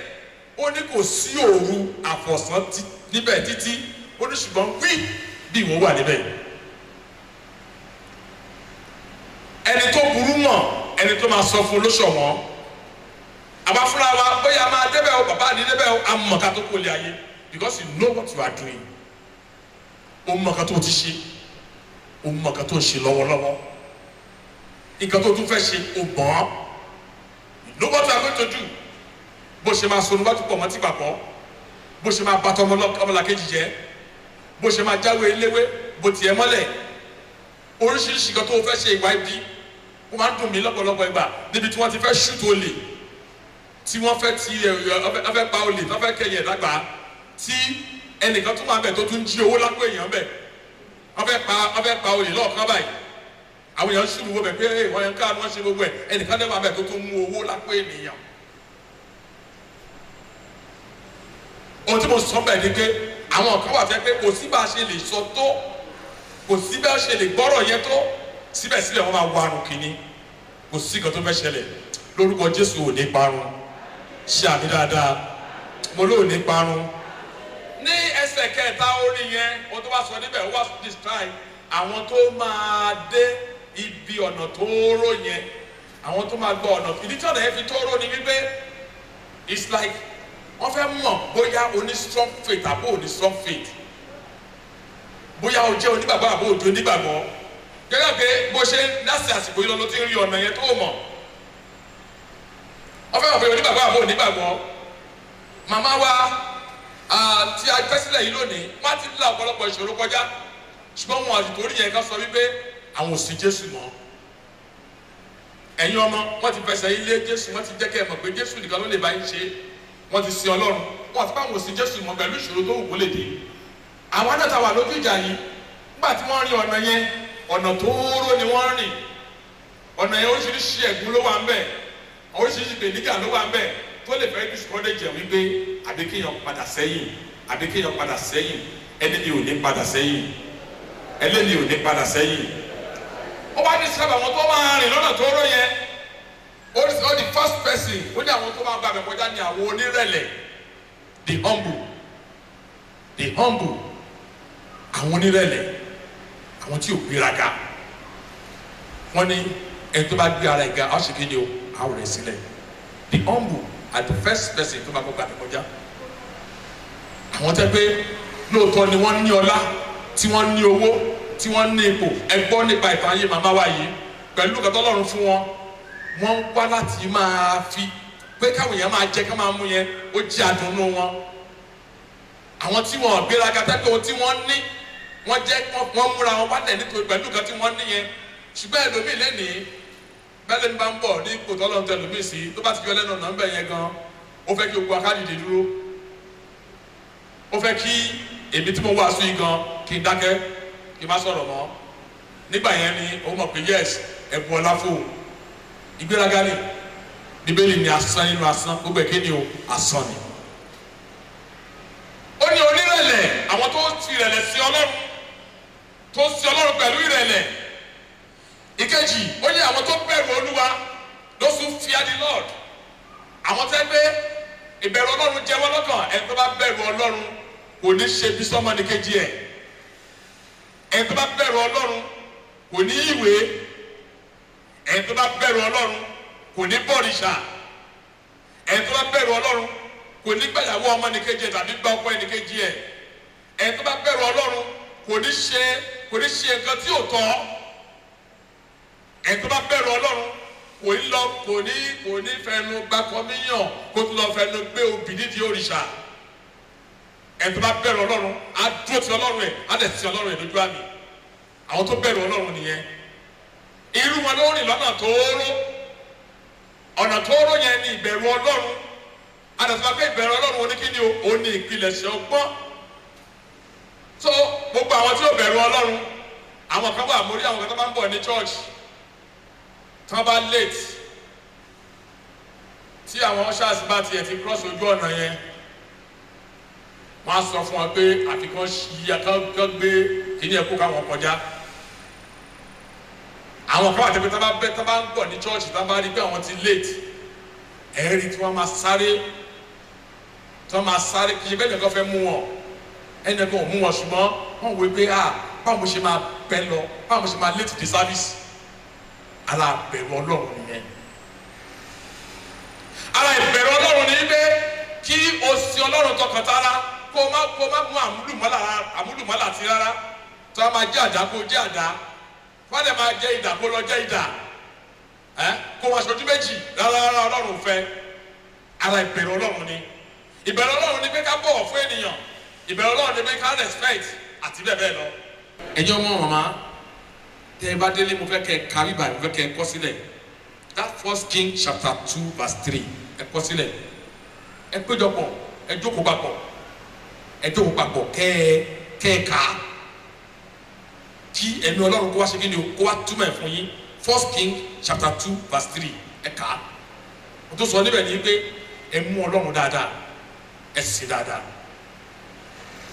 ó ní kò sí òru àfọ̀sán níbẹ̀ títí ó ní ṣùgbọ́n wí bí ìwọ wà níbẹ̀ ẹni tó burú mọ̀ ẹni tó máa sọ fún lóṣọ̀wọ́n àbá fúnra wa bóyá máa débẹ̀ o bàbá àdé débẹ̀ o àmọ̀ ká tó kó lé ayé because you know what you are doing o mọ̀ ká tó ti ṣe o mọ̀ ká tó ṣe lọ́wọ́lọ́wọ́ nǹkan tó tún fẹ́ ṣe o gbọ́n you know what you are going to do bó ṣe máa sọnù bá tún pọ̀ mọ́ tí papọ̀ bó ṣe máa bàtọ́ ọmọlàkejì jẹ́ bó ṣe máa jáwé eléwé bó tiẹ̀ mọ́lẹ̀ oríṣiríṣi nǹkan tó fẹ́ ṣe ìwà ibi ó máa ń dùn mí lọ́pọ̀lọpọ̀ ìgbà níbi tí wọ́n ti fẹ́ ṣùtò olè tí wọ́n fẹ́ ti wọ́n fẹ́ pa olè wọ́n fẹ́ kẹyìn ẹ̀dàgbà tí ẹnìkan tó máa bẹ̀ tó tún jí owó lápò èèyàn bẹ̀ wọ́n fẹ́ pa olè lọ́ọ̀kan báyìí àwọn èèyàn ṣùgbọ́n wọ́n bẹ̀ pé wọ́n yẹn káàdì wọ́n ṣe gbogbo ẹ̀ ẹnìkan dẹ́ máa bẹ̀ tó tún mú owó lápò ènìyàn. ohun tí mo sọ bẹ́ẹ̀ ni pé àwọn kan wà fẹ́ pé kò sí bá a ṣe lè sọ tó kò sí bá a ṣe lè gbọ́rọ̀ yẹn tó síbẹ̀síbẹ̀ wọ́n máa wọ àrùn kìíní kò sí nǹkan tó fẹ́ ṣẹlẹ̀ lórúkọ Jésù ò ní parun ṣe àmì dáadáa mo lóò ní parun. ní ẹsẹ̀ kẹta orí yẹn o tó bá sọ níbẹ̀ ó wá describe àwọn tó máa dé ibi ọ̀nà tóóró yẹn àwọn tó máa gbọ́ ọ̀nà ìdí tí ọ̀nà yẹn fi tóóró ni wípé it's like wọ́n fẹ́ mọ̀ bóyá o ní strong faith àbó o ní strong faith bóyá o jẹ́ onígbàgbọ́ àbó o jẹ́ onígbàgbọ́ gẹ́gẹ́ pé bó ṣe láti àsìkò yìí lọ ló ti ń rí ọ̀nà yẹn tó mọ̀ wọ́n fẹ́ mọ̀ pé onígbàgbọ́ àbó onígbàgbọ́ màmá wa tí a gbé sílẹ̀ yìí lónìí wọ́n ti la ọ̀pọ̀lọpọ̀ ìṣòro kọjá ṣùgbọ́n wọn àti torí yẹn ká sọ wípé àwọn ò sí Jésù mọ́ ẹ̀yin ọmọ wọ́n ti fẹsẹ̀ ilé Jésù wọ́n ti jẹ́ kẹ́ ẹ mọ̀ pé Jésù nìkan ló lè bá yín ṣe wọ́n ti sin Ọlọ́run wọ́n àti báwọn ò sí Jésù mọ́ pẹ̀lú ìṣòro tó wù kó lè dé àwọn náà ta wà lójú ìjà yìí nígbà tí wọ́n rin ọ̀nà yẹn ọ̀nà tóóró ni wọ́n rìn ọ̀nà yẹn oríṣiríṣi ẹ̀gún ló wà ń bẹ̀ oríṣiríṣi pèníjà ló wà ń bẹ̀ tó lè fẹ́ discourage jẹ́ wípé àbí kéèyàn padà sẹ́yìn àbí kéèyàn padà sẹ́yìn ẹni ni ò ní padà sẹ́yìn ẹlẹ́ni ò ní padà sẹ́yìn. ó bá ní sábà àwọn tó máa rìn lọ́nà tóóró yẹn ó di first person ó ní àwọn tó máa gba àbẹ̀ kọjá ní àwọn onírẹ̀lẹ̀ the humble àwọn onírẹ̀lẹ̀ àwọn tí ò gbéraga wọ́n ní ẹni tó bá gbé ara ẹ̀ ga á ṣe kéde o á rẹ̀ sílẹ̀ the humble are the first person tó bá gbọ́ àbẹ̀ kọjá àwọn tẹ́ pé lóòótọ́ ni wọ́n ní ọlá tí wọ́n ní owó tí wọ́n ní ipò ẹ gbọ́ nípa ìtàn ayé màmá wa yìí pẹ̀lú ìkàtọ́ Ọlọ́run fún wọn wọ́n wá láti máa fi pé káwọn èèyàn máa jẹ ká máa mú yẹn ó jẹ́ àdùnnú wọn àwọn tí wọ́n gbéraga tẹ́ pé ohun tí wọ́n ní wọ́n múra wọn wálẹ̀ nítorí pẹ̀lú nǹkan tí wọ́n ní yẹn ṣùgbọ́n ẹlòmíì lẹ́nìí bẹ́ẹ̀ ni bá ń bọ̀ ní ipò tọ́lọ́run tẹ ẹlòmíì sí tó bá ti yọ lẹ́nu ọ̀nà ń bẹ̀ yẹn gan ó fẹ́ kí ogun akádìdè dúró ó fẹ́ kí èmi tí mo wá sí gan kí n dákẹ́ kí n má sọ̀rọ̀ mọ́ nígbà yẹn ni ó mọ̀ pé yes ẹ̀bùn ọlá fò ìgbéraga ni bíbélì ni asán nínú asán gbogbo ẹ̀kẹ́ ni o asán ni. ó ní onírẹ̀lẹ̀ àwọn tó ti ìrẹ̀lẹ̀ sí Ọlọ́run tó sí Ọlọ́run pẹ̀lú ìrẹ̀lẹ̀ ìkejì ó ní àwọn tó bẹ̀rù Olúwa those who fear the Lord àwọn tẹ́ pé ìbẹ̀rù Ọlọ́run jẹ́ wọ́n lọ́kàn ẹni tó bá bẹ̀rù Ọlọ́run kò ní ṣe bí sọ́mọ́ni kejì ẹ̀ ẹni tó bá bẹ̀rù Ọlọ́run kò ní ìwé ẹni tó bá bẹ̀rù Ọlọ́run kò ní bọ̀rìṣà ẹni tó bá bẹ̀rù Ọlọ́run kò ní gbàyàwó ọmọnìkejì ẹ̀ tàbí gbà ọkọ ẹnìkejì ẹ̀ ẹni tó bá bẹ̀rù Ọlọ́run kò ní ṣe nǹkan tí ò tọ́ ẹni tó bá bẹ̀rù Ọlọ́run kò ní fẹnu gba kọmíyàn kó tó lọ fẹnu gbé obì nídìí òrìṣà ẹni tó bá bẹ̀rù Ọlọ́run á dúró ti Ọlọ́run ẹ̀ á dẹ̀ ti Ọlọ́run ẹ̀ lójú àmì àwọn tó bẹ̀rù Ọlọ́run nìyẹn irú wọn ló rìn lọ́nà tóóró ọ̀nà tóóró yẹn ni ìbẹ̀rù Ọlọ́run àdàtúmọ̀ pé ìbẹ̀rù Ọlọ́run oníkíni ò ní ìpilẹ̀ṣẹ̀ ọgbọ́n so gbogbo àwọn tí ó bẹ̀rù Ọlọ́run àwọn kan wà mórí àwọn kan tó bá ń bọ̀ ní church tí wọ́n bá late tí àwọn ushers bá tiẹ̀ ti cross ojú ọ̀nà yẹn wọ́n á sọ fún wọn pé àfikún yíya kán gbé kíní ẹ̀kú káwọn kọjá àwọn kan wà tẹ́pẹ́ tá bá ń bọ̀ ní church tá bá rí pé àwọn ti late ẹ̀rí tí wọ́n máa sáré kí ẹgbẹ́ nìkan fẹ́ mú wọn ẹnì kan ò mú wọn ṣùgbọ́n wọ́n wò pé báwo mo ṣe máa pẹ́ lọ báwo mo ṣe máa late the service ara ìbẹ̀rù Ọlọ́run nìyẹn ara ìbẹ̀rù Ọlọ́run ní pé kí o sin Ọlọ́run tọkàntara kó má mú àmúlùmọ́là sí rárá tó a máa jẹ́ àdá kó jẹ́ àdá wọ́n dẹ̀ máa jẹ́ ìdà kó lọ jẹ́ ìdà kó wọ́n aṣojú méjì rárá Ọlọ́run fẹ́ ara ìbẹ̀rù Ọlọ́run ni ìbẹ̀rù Ọlọ́run ni pé ká bọ̀wọ̀ fún ènìyàn ìbẹ̀rù Ọlọ́run ni pé ká respect àti bẹ́ẹ̀ bẹ́ẹ̀ lọ. ẹjọ́ mọ́ màmá tẹ́ ẹ bá délé mo fẹ́ kẹ́ ẹ kárí báyìí mo fẹ́ kẹ́ ẹ kọ́ sílẹ̀ that 1 Kings chapter 2 verse 3 ẹ kọ́ sílẹ̀ ẹ péjọpọ̀ ẹ jókòó papọ̀ kẹ́ ẹ kà á kí ẹ̀mí ọlọ́run kó wá ṣe kí ni o kó wá túmọ̀ ẹ̀ fún yín. 1 King chapter 2 verse 3 ẹ̀ka o tó sọ níbẹ̀ ni pé ẹ mú ọlọ́run dáadáa ẹ sì dáadáa.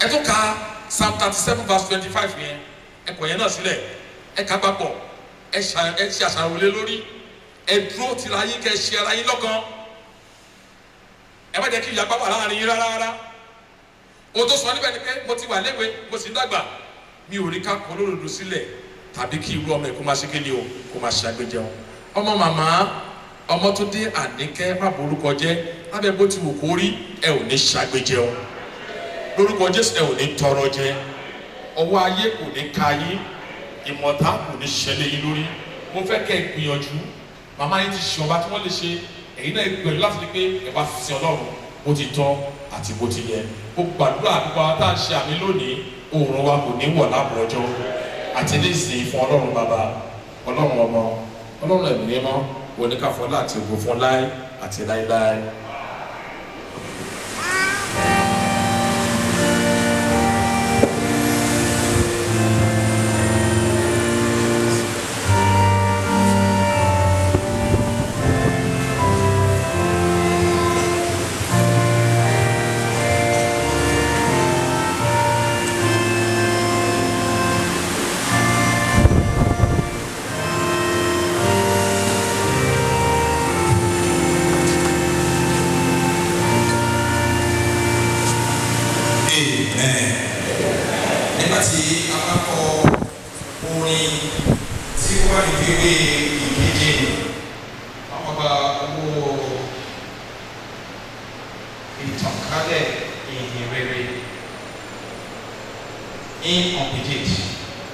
ẹ tó ka Psalm 37 verse 25 yẹn ẹ̀kọ́ yẹn náà sílẹ̀ ẹ̀ka papọ̀ ẹ ṣe àṣàrò lé lórí ẹ dúró tira yín kẹ́ ẹ ṣe ara yín lọ́kàn ẹ má jẹ́ kí ìyapa wà láàrin yín rárá. o tó sọ níbẹ̀ ni pé mo ti wà léwe mo sì ń dàgbà mi ò rí ká kọ́ lódodo sílẹ̀ tàbí kí irú ọmọ ẹ̀ kó máa ṣe kéde o kó máa ṣe àgbéjẹun. ọmọ màmá ọmọ tó dé Àníkẹ́ má borúkọ jẹ́ lábẹ́ bó ti wù kó rí ẹ ò ní ṣàgbéjẹun lórúkọ Jésù ẹ ò ní tọrọ jẹ ọwọ́ ayé kò ní ka yín ìmọ̀ta kò ní ṣẹlẹ̀ yín lórí. mo fẹ́ kẹ́ ẹ gbìyànjú màmá yín ti ṣe ọba tí wọ́n lè ṣe èyí náà gbìyànjú láti rí pé ẹ bá fi sin Ọlọ́run bó ti tọ́ àti bó ti yẹ. ó gbàdúrà àdúgbò àwọn tá à ń ṣe àmì lónìí oòrùn wa kò ní wọ̀ láàbọ̀ ọjọ́ àti ní ìsìn fún Ọlọ́run bàbá Ọlọ́run ọmọ Ọlọ́run ẹ̀mí mímọ́ oníkàfọ́ láti ògo fún láé àti láéláé.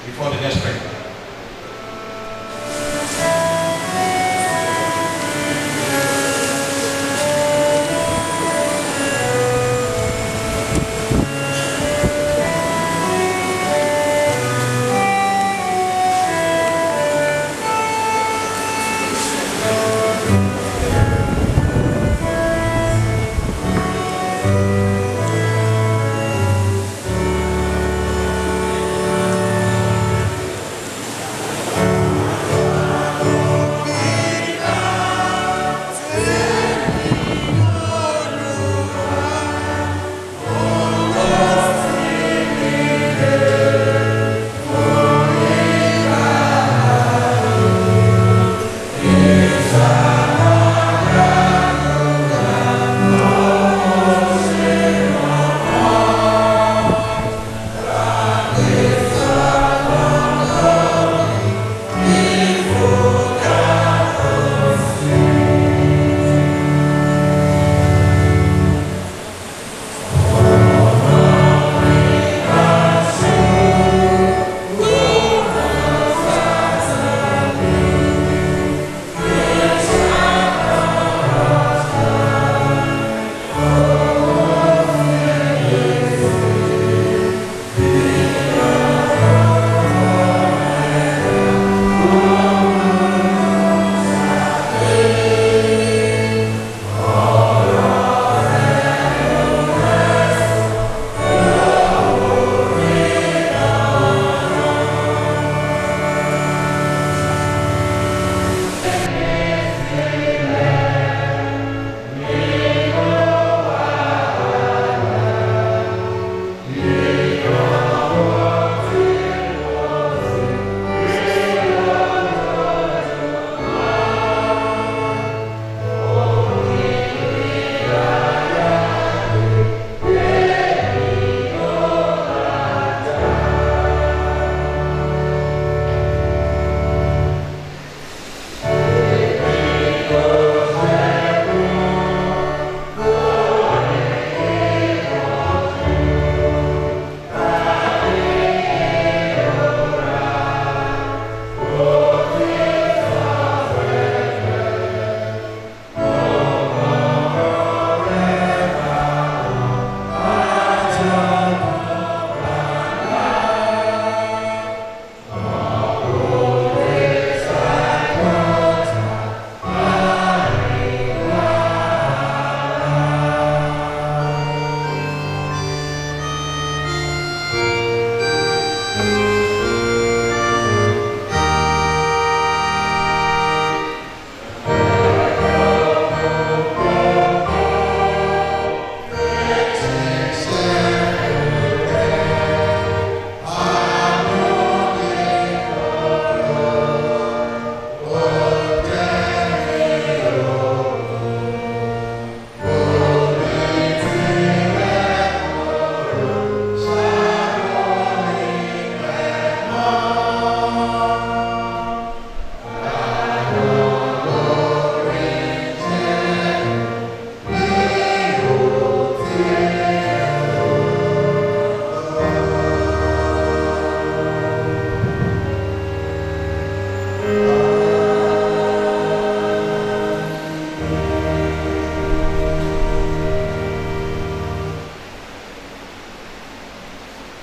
Before the next prayer.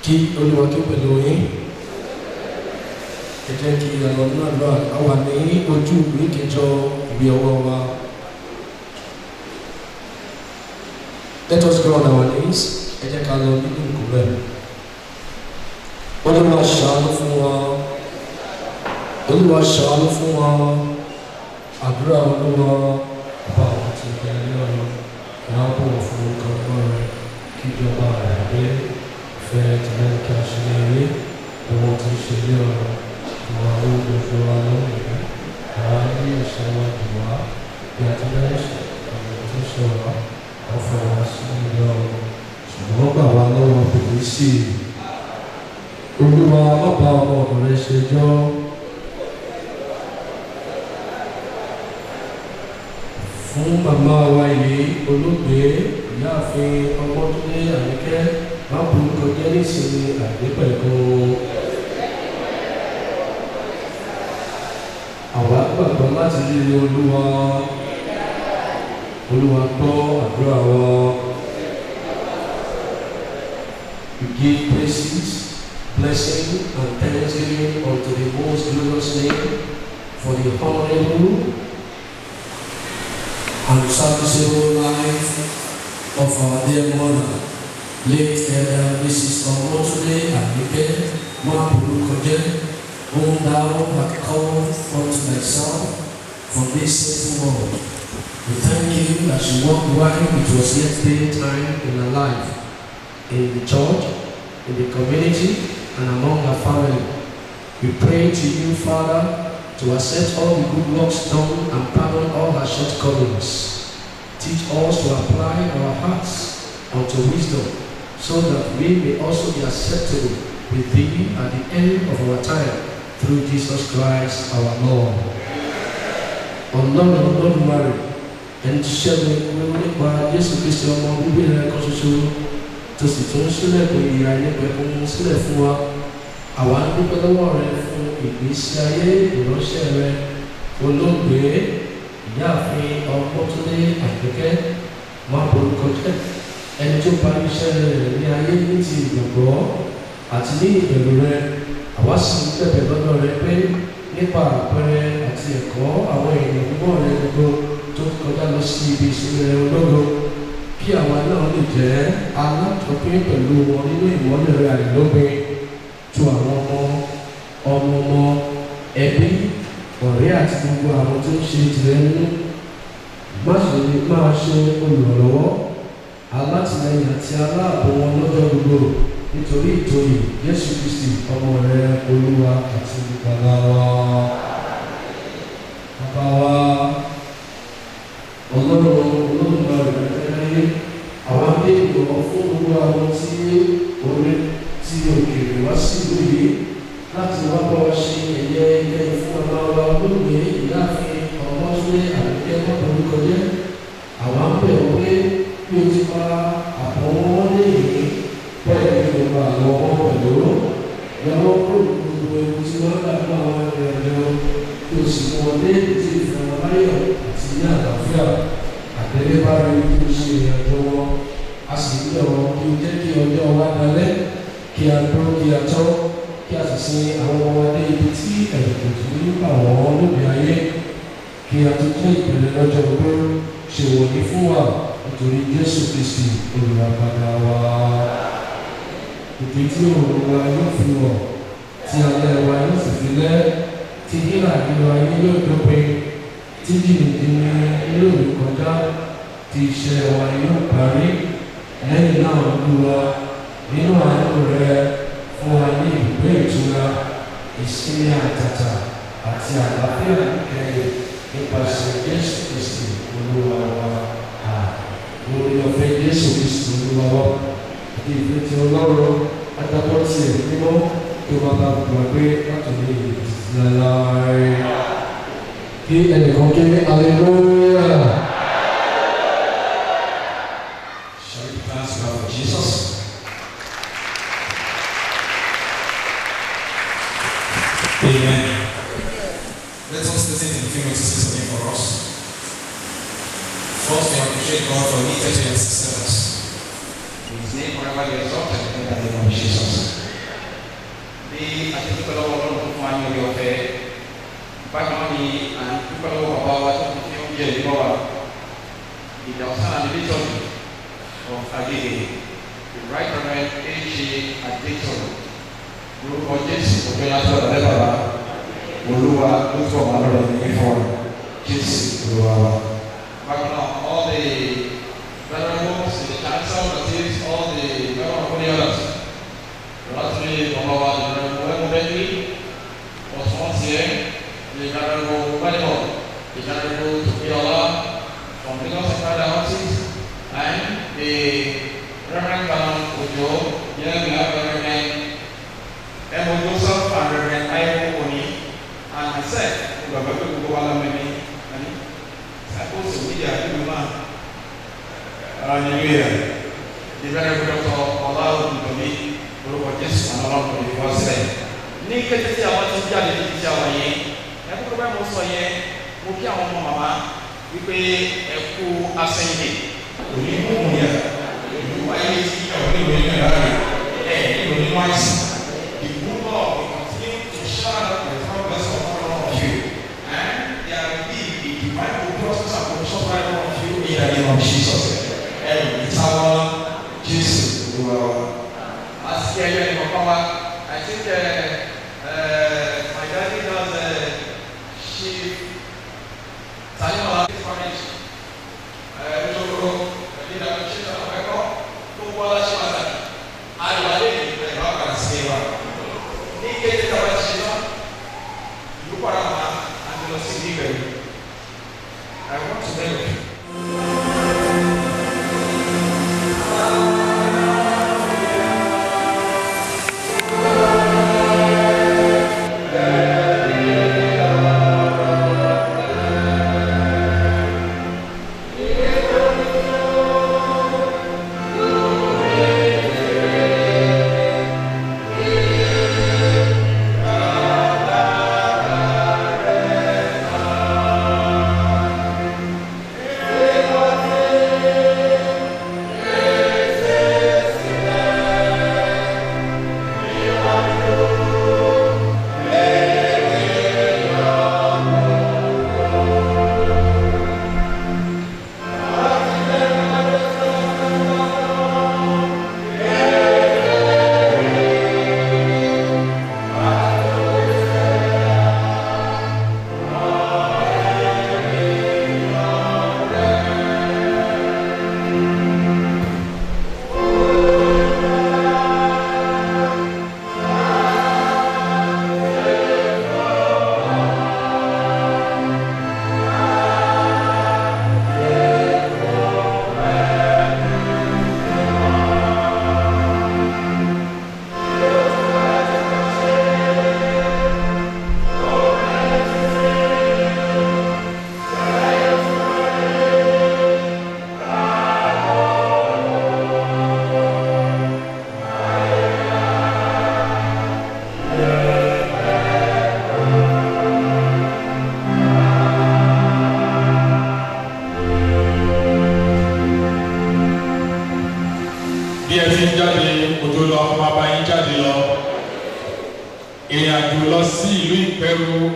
Kí Olúwa kí pẹ̀lú yín. Ẹ jẹ́ kí ọ̀rọ̀ náà lọ àwa ní ojú ìwé kẹjọ ìwé ọwọ́ wa. Let us go on our knees. Ẹ jẹ́ ká lọ nínú ìkúrẹ́. Olúwa ṣàánú fún wa. Olúwa ṣàánú fún wa. Àdúrà Olúwa bá wa ti bẹ̀rẹ̀ ní ọ̀rọ̀. Ìyá bọ̀wọ̀ fún orúkọ rẹ̀ kí ìjọba rẹ̀ dé. Ìfẹ́ tìlẹ̀ kí a ṣe ní eré. Ohun tí ń ṣe ní ọ̀rọ̀. Ìwà owó gbogbo wa lónìí. Àwa ní ìṣẹ́ wa jù wá. Bí a ti bẹ̀rẹ̀ ṣe àwọn tó ṣe wá. Wọ́n fẹ́ wá sí ilé ọ̀rọ̀. Ṣùgbọ́n gbà wá lọ́wọ́ bèbè sí i. Olúwa má bá ọmọ ọ̀dọ̀ rẹ ṣe jọ́. Fún màmá wa yìí olóògbé ìyáàfin Ọmọ́túndé Àníkẹ́ má borúkọ jẹ́ nísìnyí àgbépẹ̀kọ́. Àwa gbàgbọ́ láti rí Olúwa. Olúwa gbọ́ àdúrà wa. We give praises, blessing, and thanksgiving unto the most glorious name for the honorable and serviceable life of our dear mother, late Elder Mrs. Omotunde Anike Maburukoje, whom thou hast called unto thyself from this sinful world. We thank you that she walked while it was yet daytime in her life, in the church, in the community, and among her family. We pray to you, Father, to accept all the good works done and pardon all her shortcomings. Teach us to apply our hearts unto wisdom, so that we may also be acceptable with thee at the end of our time, through Jesus Christ our Lord. Ọlọ́run Olódùmarè, ẹni tí ṣẹ́gun ikú nípa Jésù Kristi ọmọ bíbí rẹ̀ kan ṣoṣo, tó sì tún sílẹ̀kùn ìyè àìnípẹ̀kun sílẹ̀ fún wa. Àwa ń dúpẹ́ lọ́wọ́ rẹ fún ìgbésí ayé ìránṣẹ́ rẹ olóògbé ìyáàfin Ọmọ́túndé Àníkẹ́ Maburukoje, ẹni tó parí iṣẹ́ rẹ̀ ní ayé ní ti ìgbàgbọ́ àti ní ìbẹ̀rù rẹ. Àwa sì ń bẹ̀bẹ̀ lọ́dọ̀ rẹ pé nípa àpẹẹrẹ àti ẹ̀kọ́ àwọn èèyàn mímọ́ rẹ gbogbo tó kọjá lọ sí ibi ìsinmi rẹ ológo, kí àwa náà lè jẹ́ alátọ́pín pẹ̀lú wọn nínú ìmọ́lẹ̀ rẹ àìlópin. Tu àwọn ọmọ ẹbí, ọ̀rẹ́ àti gbogbo àwọn tó ń ṣe tìrẹ nínú. Má ṣe máa ṣe olùrànlọ́wọ́, alátìlẹ́yìn àti aláàbò wọn lọ́jọ́ gbogbo, nítorí ìtòyè Jésù Kristi ọmọ rẹ Olúwa àti Olùgbàlà wa. Bàbá wa Ọlọ́run Olódùmarè rẹ̀ àwọn akéèyàn fún gbogbo àwọn tí orí tí òkèèrè wá sí ìlú yìí láti wá bá wa ṣe ẹ̀yẹ ilé fún ọmọ wa olóògbé ìyáàfin Ọmọ́túndé Àníkẹ́ Maburukoje. Àwọn ń bẹ̀ wọ́n pé bí o ti pa àpò wọn léyìn bẹ́ẹ̀ ni o bá àwọn ọmọ pẹ̀lú lọ́wọ́ kó gbogbo ewu tí wọ́n gbà fún àwọn ẹ̀rọ kí o sì mú wọn dé ti ìfọ̀rọ̀láyọ̀ àti ní àlàáfíà àtẹ̀lébá rẹ̀ kí o ṣe ìrìnàjò wọn. A sì ń bẹ̀ wọ́n kí o jẹ́ kí ọjọ́ wa dalẹ̀, kí a dúró kí a tọ́, kí a sì sin àwọn ọmọdé ibi tí ẹ̀rù kò tún ní bà wọ́n lóde ayé, kí a tún tún ìpìlẹ̀ lọ́jọ́ gbogbo ṣe wòye fún wa nítorí Jésù Kristi olùràpadà wa. Ìdí tí òun wa yóò fi wọ̀, tí alẹ́ wa yóò sì fi lẹ́, tí hílà nínú ayé yóò dópin, tí jìnnìjìnnì yóò lè kọjá, tí iṣẹ́ wa yóò parí. Lẹ́yìn náà Olúwa nínú àánú rẹ fún wa ní ìgbé ìtura, ìsinmi àtàtà àti àlàáfíà ìkẹyìn nípasẹ̀ Jésù Kristi Olúwa wa. Orí ọ̀fẹ́ Jésù Kristi Olúwa wa àti ìfẹ́ tí Ọlọ́run adájọ́ ti ẹ̀ mímọ́ tó bá bá gbàgbé látòlé ìdíláláì. Kí ẹnìkan kí hallelujah. Shall we pass now for Jesus? Amen. Let us listen to the few minutes to say something for us. First, we appreciate God for meeting and sisters. His name forever be exalted in the name of Jesus. Ní àtẹ̀túpẹ́ lọ́wọ́ ọlọ́run fún ayé orí ọ̀fẹ́. Bákan náà ni àtẹ̀túpẹ́ lọ́wọ́ bàbá wa tó fi oúnjẹ ìbọn wa. Ìdá ọ̀sán àti Bíṣọ̀bù of Agége. The Right Reverend A.J. Adétọ̀rọ̀. Lórúkọ Jésù òjò yàtọ̀ ọ̀rẹ́ bàbá. Olúwa ló tún ọ̀ma lọ́rọ̀ ní ìfọ̀ Jésù Olúwa wa. Bákan náà, all the venerables, the council, all the others. Lastly, Mama, the Venerable Bentley was once here, the Venerable Venable, the Venerable Tukiola from Lagos Secretary Houses, and the Reverend Kalam Ojo, young Reverend Emo Joseph and Reverend Ayo Oni, and myself, who are going to go on many, and I also media, hallelujah. The Venerable Dr. Ola Odutomi, orúkọ Jésù ọlọ́run ìwọ sílẹ̀ ní kété tí àwọn ti jáde ní ti àwọn yẹn ẹkú bẹ́ẹ̀ mo sọ yẹn mo kí àwọn ọmọ màmá wípé ẹkú asẹ́yìnlẹ̀ òní mímú yẹ ìlú ayé tí ẹ̀wọ̀n ìwé ní ẹ̀rọ ìlú ní wáìsì ìlú náà we continue to share the progress of all of you and there will be a divine process and promotion by all of you in the name of Jesus ìtawọ́ Jésù olúwa. As here in Makawa, I think my daddy does she Tanya Spanish. I did a shit on my car. Who was she? I like it. I rock and save her. He gave it a shit on. You are a man and you see I want to tell you.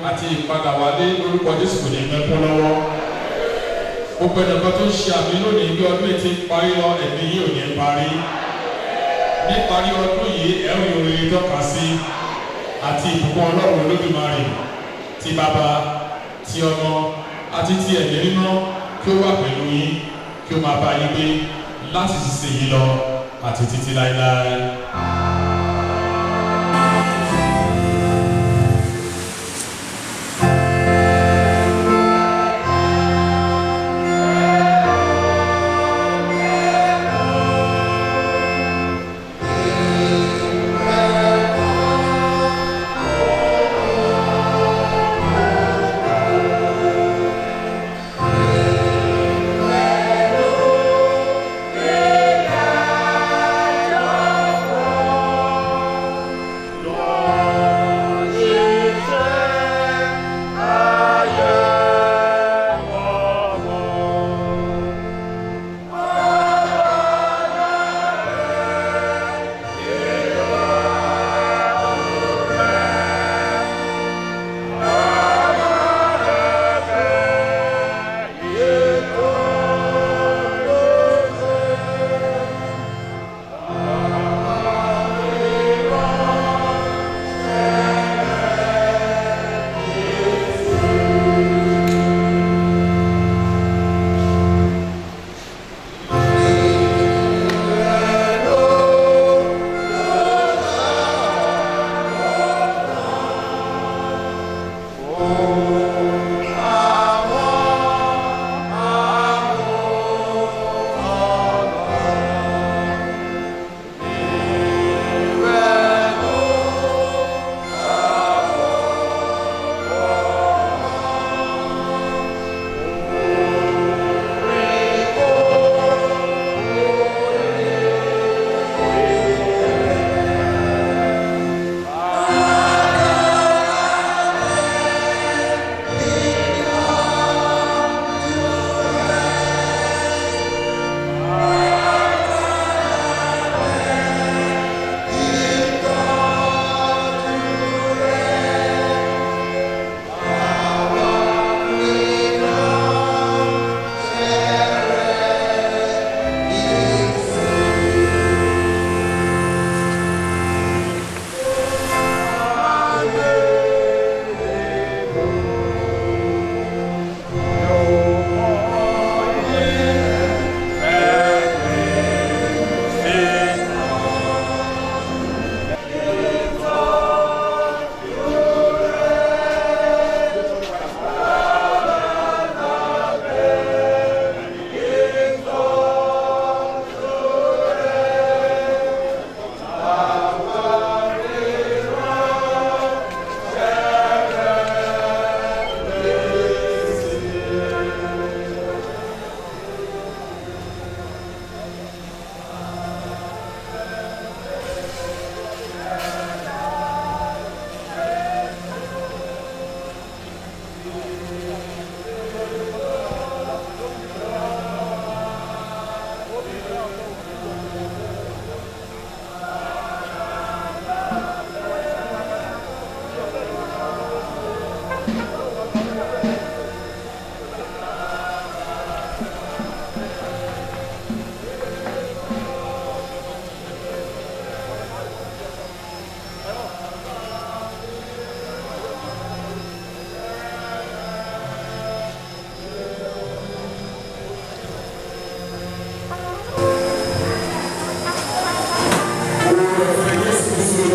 àti ìpadà wálé lórúkọ Jésù kò ní mẹ́kún lọ́wọ́. Gbogbo ẹnìkan tó ń ṣe àmì lónìí bí ọdún yìí ti ń parí lọ ẹ̀mí yìí ò ní parí. Níparí ọdún yìí ẹ̀rù ìròyìn tọ́ka sí àti ìbùkún Ọlọ́run Olódùmarè ti Bàbá ti Ọmọ àti ti Ẹ̀mí Mímọ́ kí ó wà pẹ̀lú yín kí ó máa bá yín gbé láti ìsinsìnyí lọ àti títí láéláé. Oh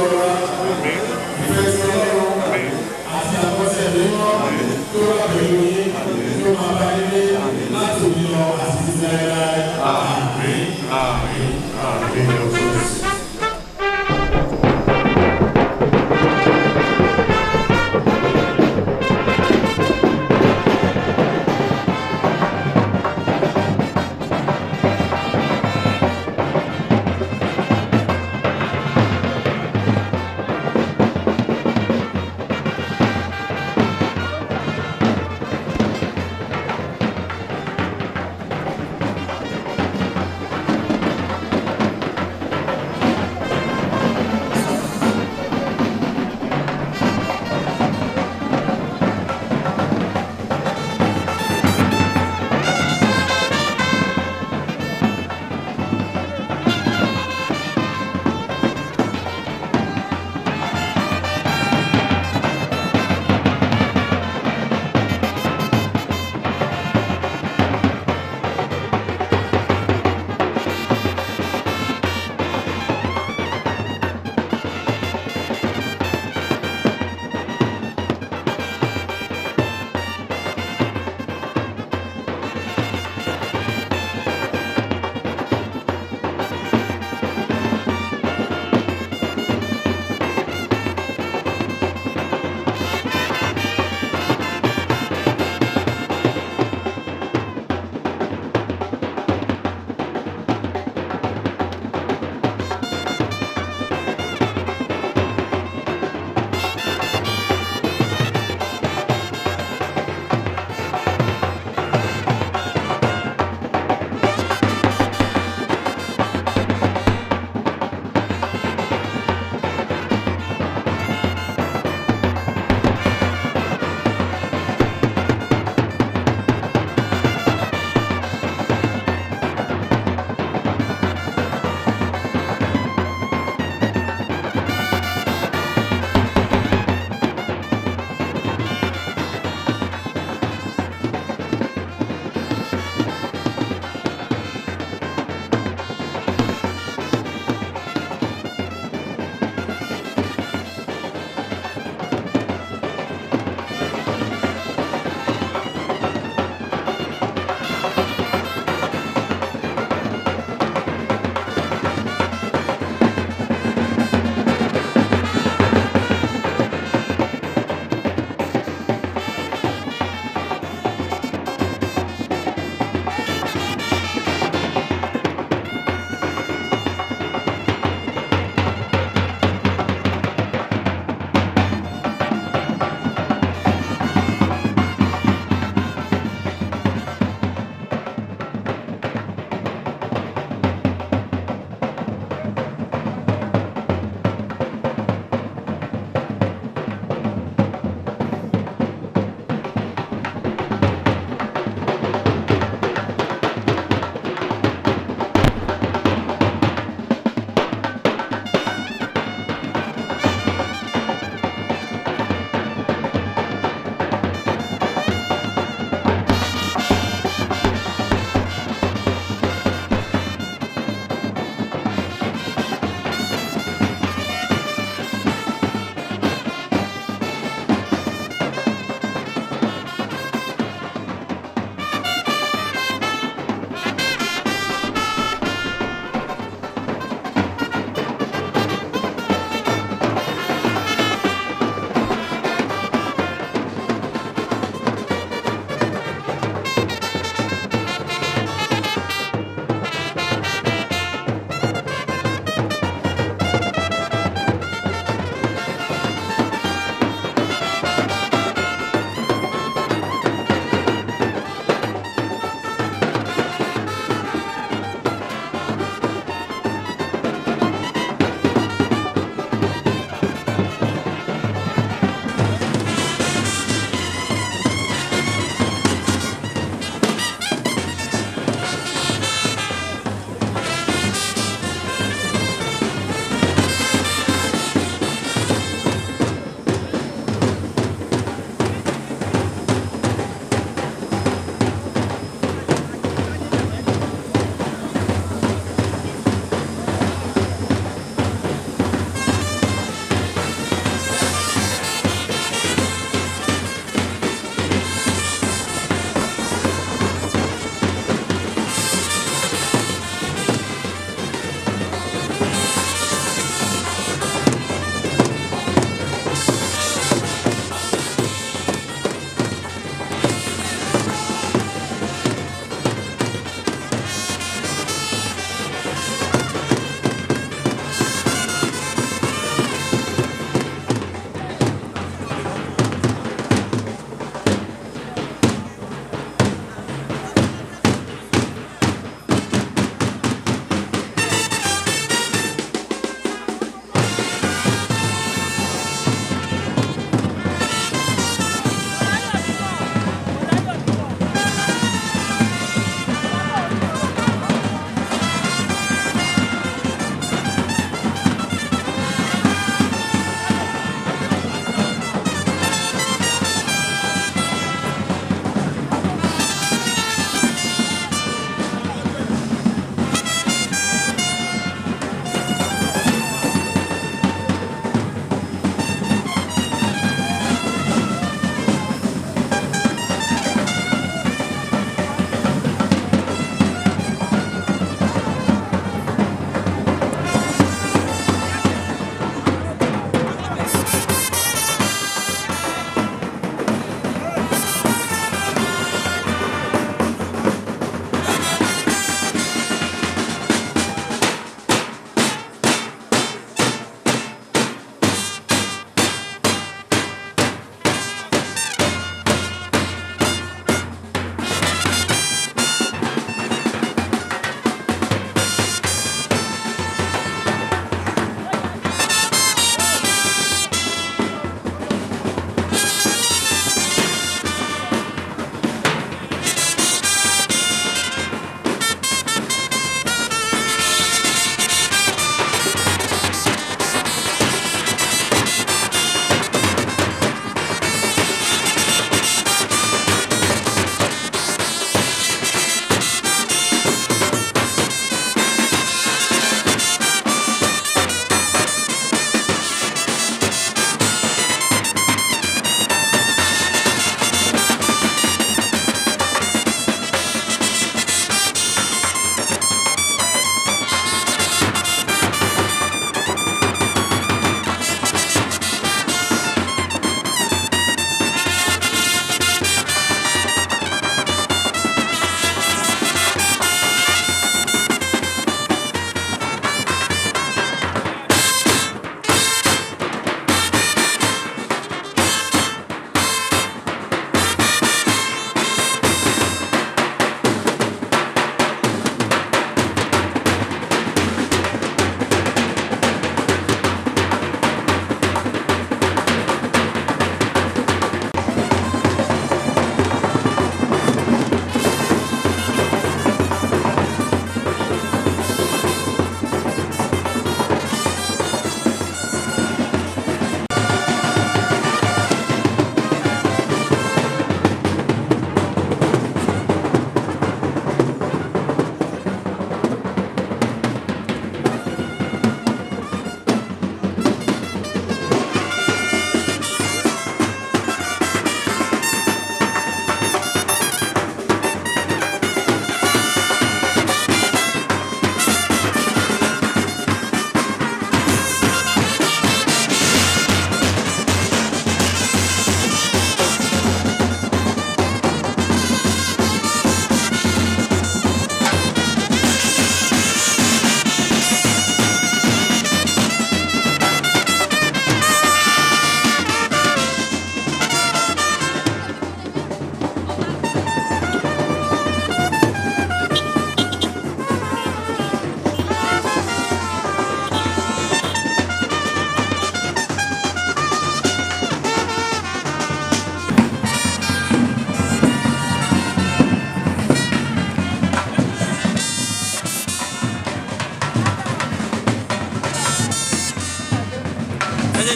ọ̀la ìfẹ́ ti ọlọ́run àti àkọsẹ̀ mímọ́ tó wà pẹ̀lú yín tó máa bá nílé láti òní lọ àti títí láéláé. Àmín. Àmín. Àmín.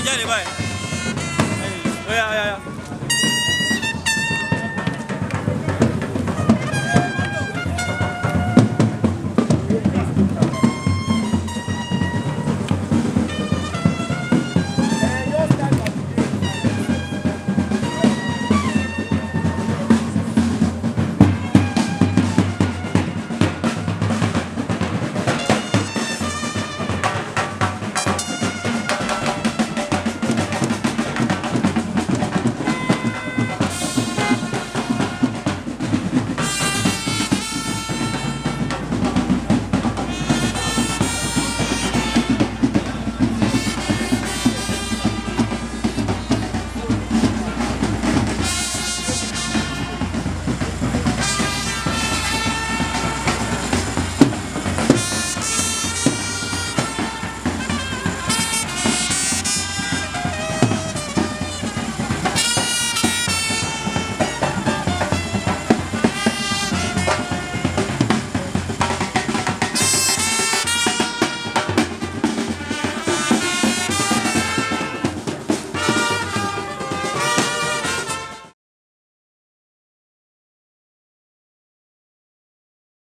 jáde báyìí. Ó yá.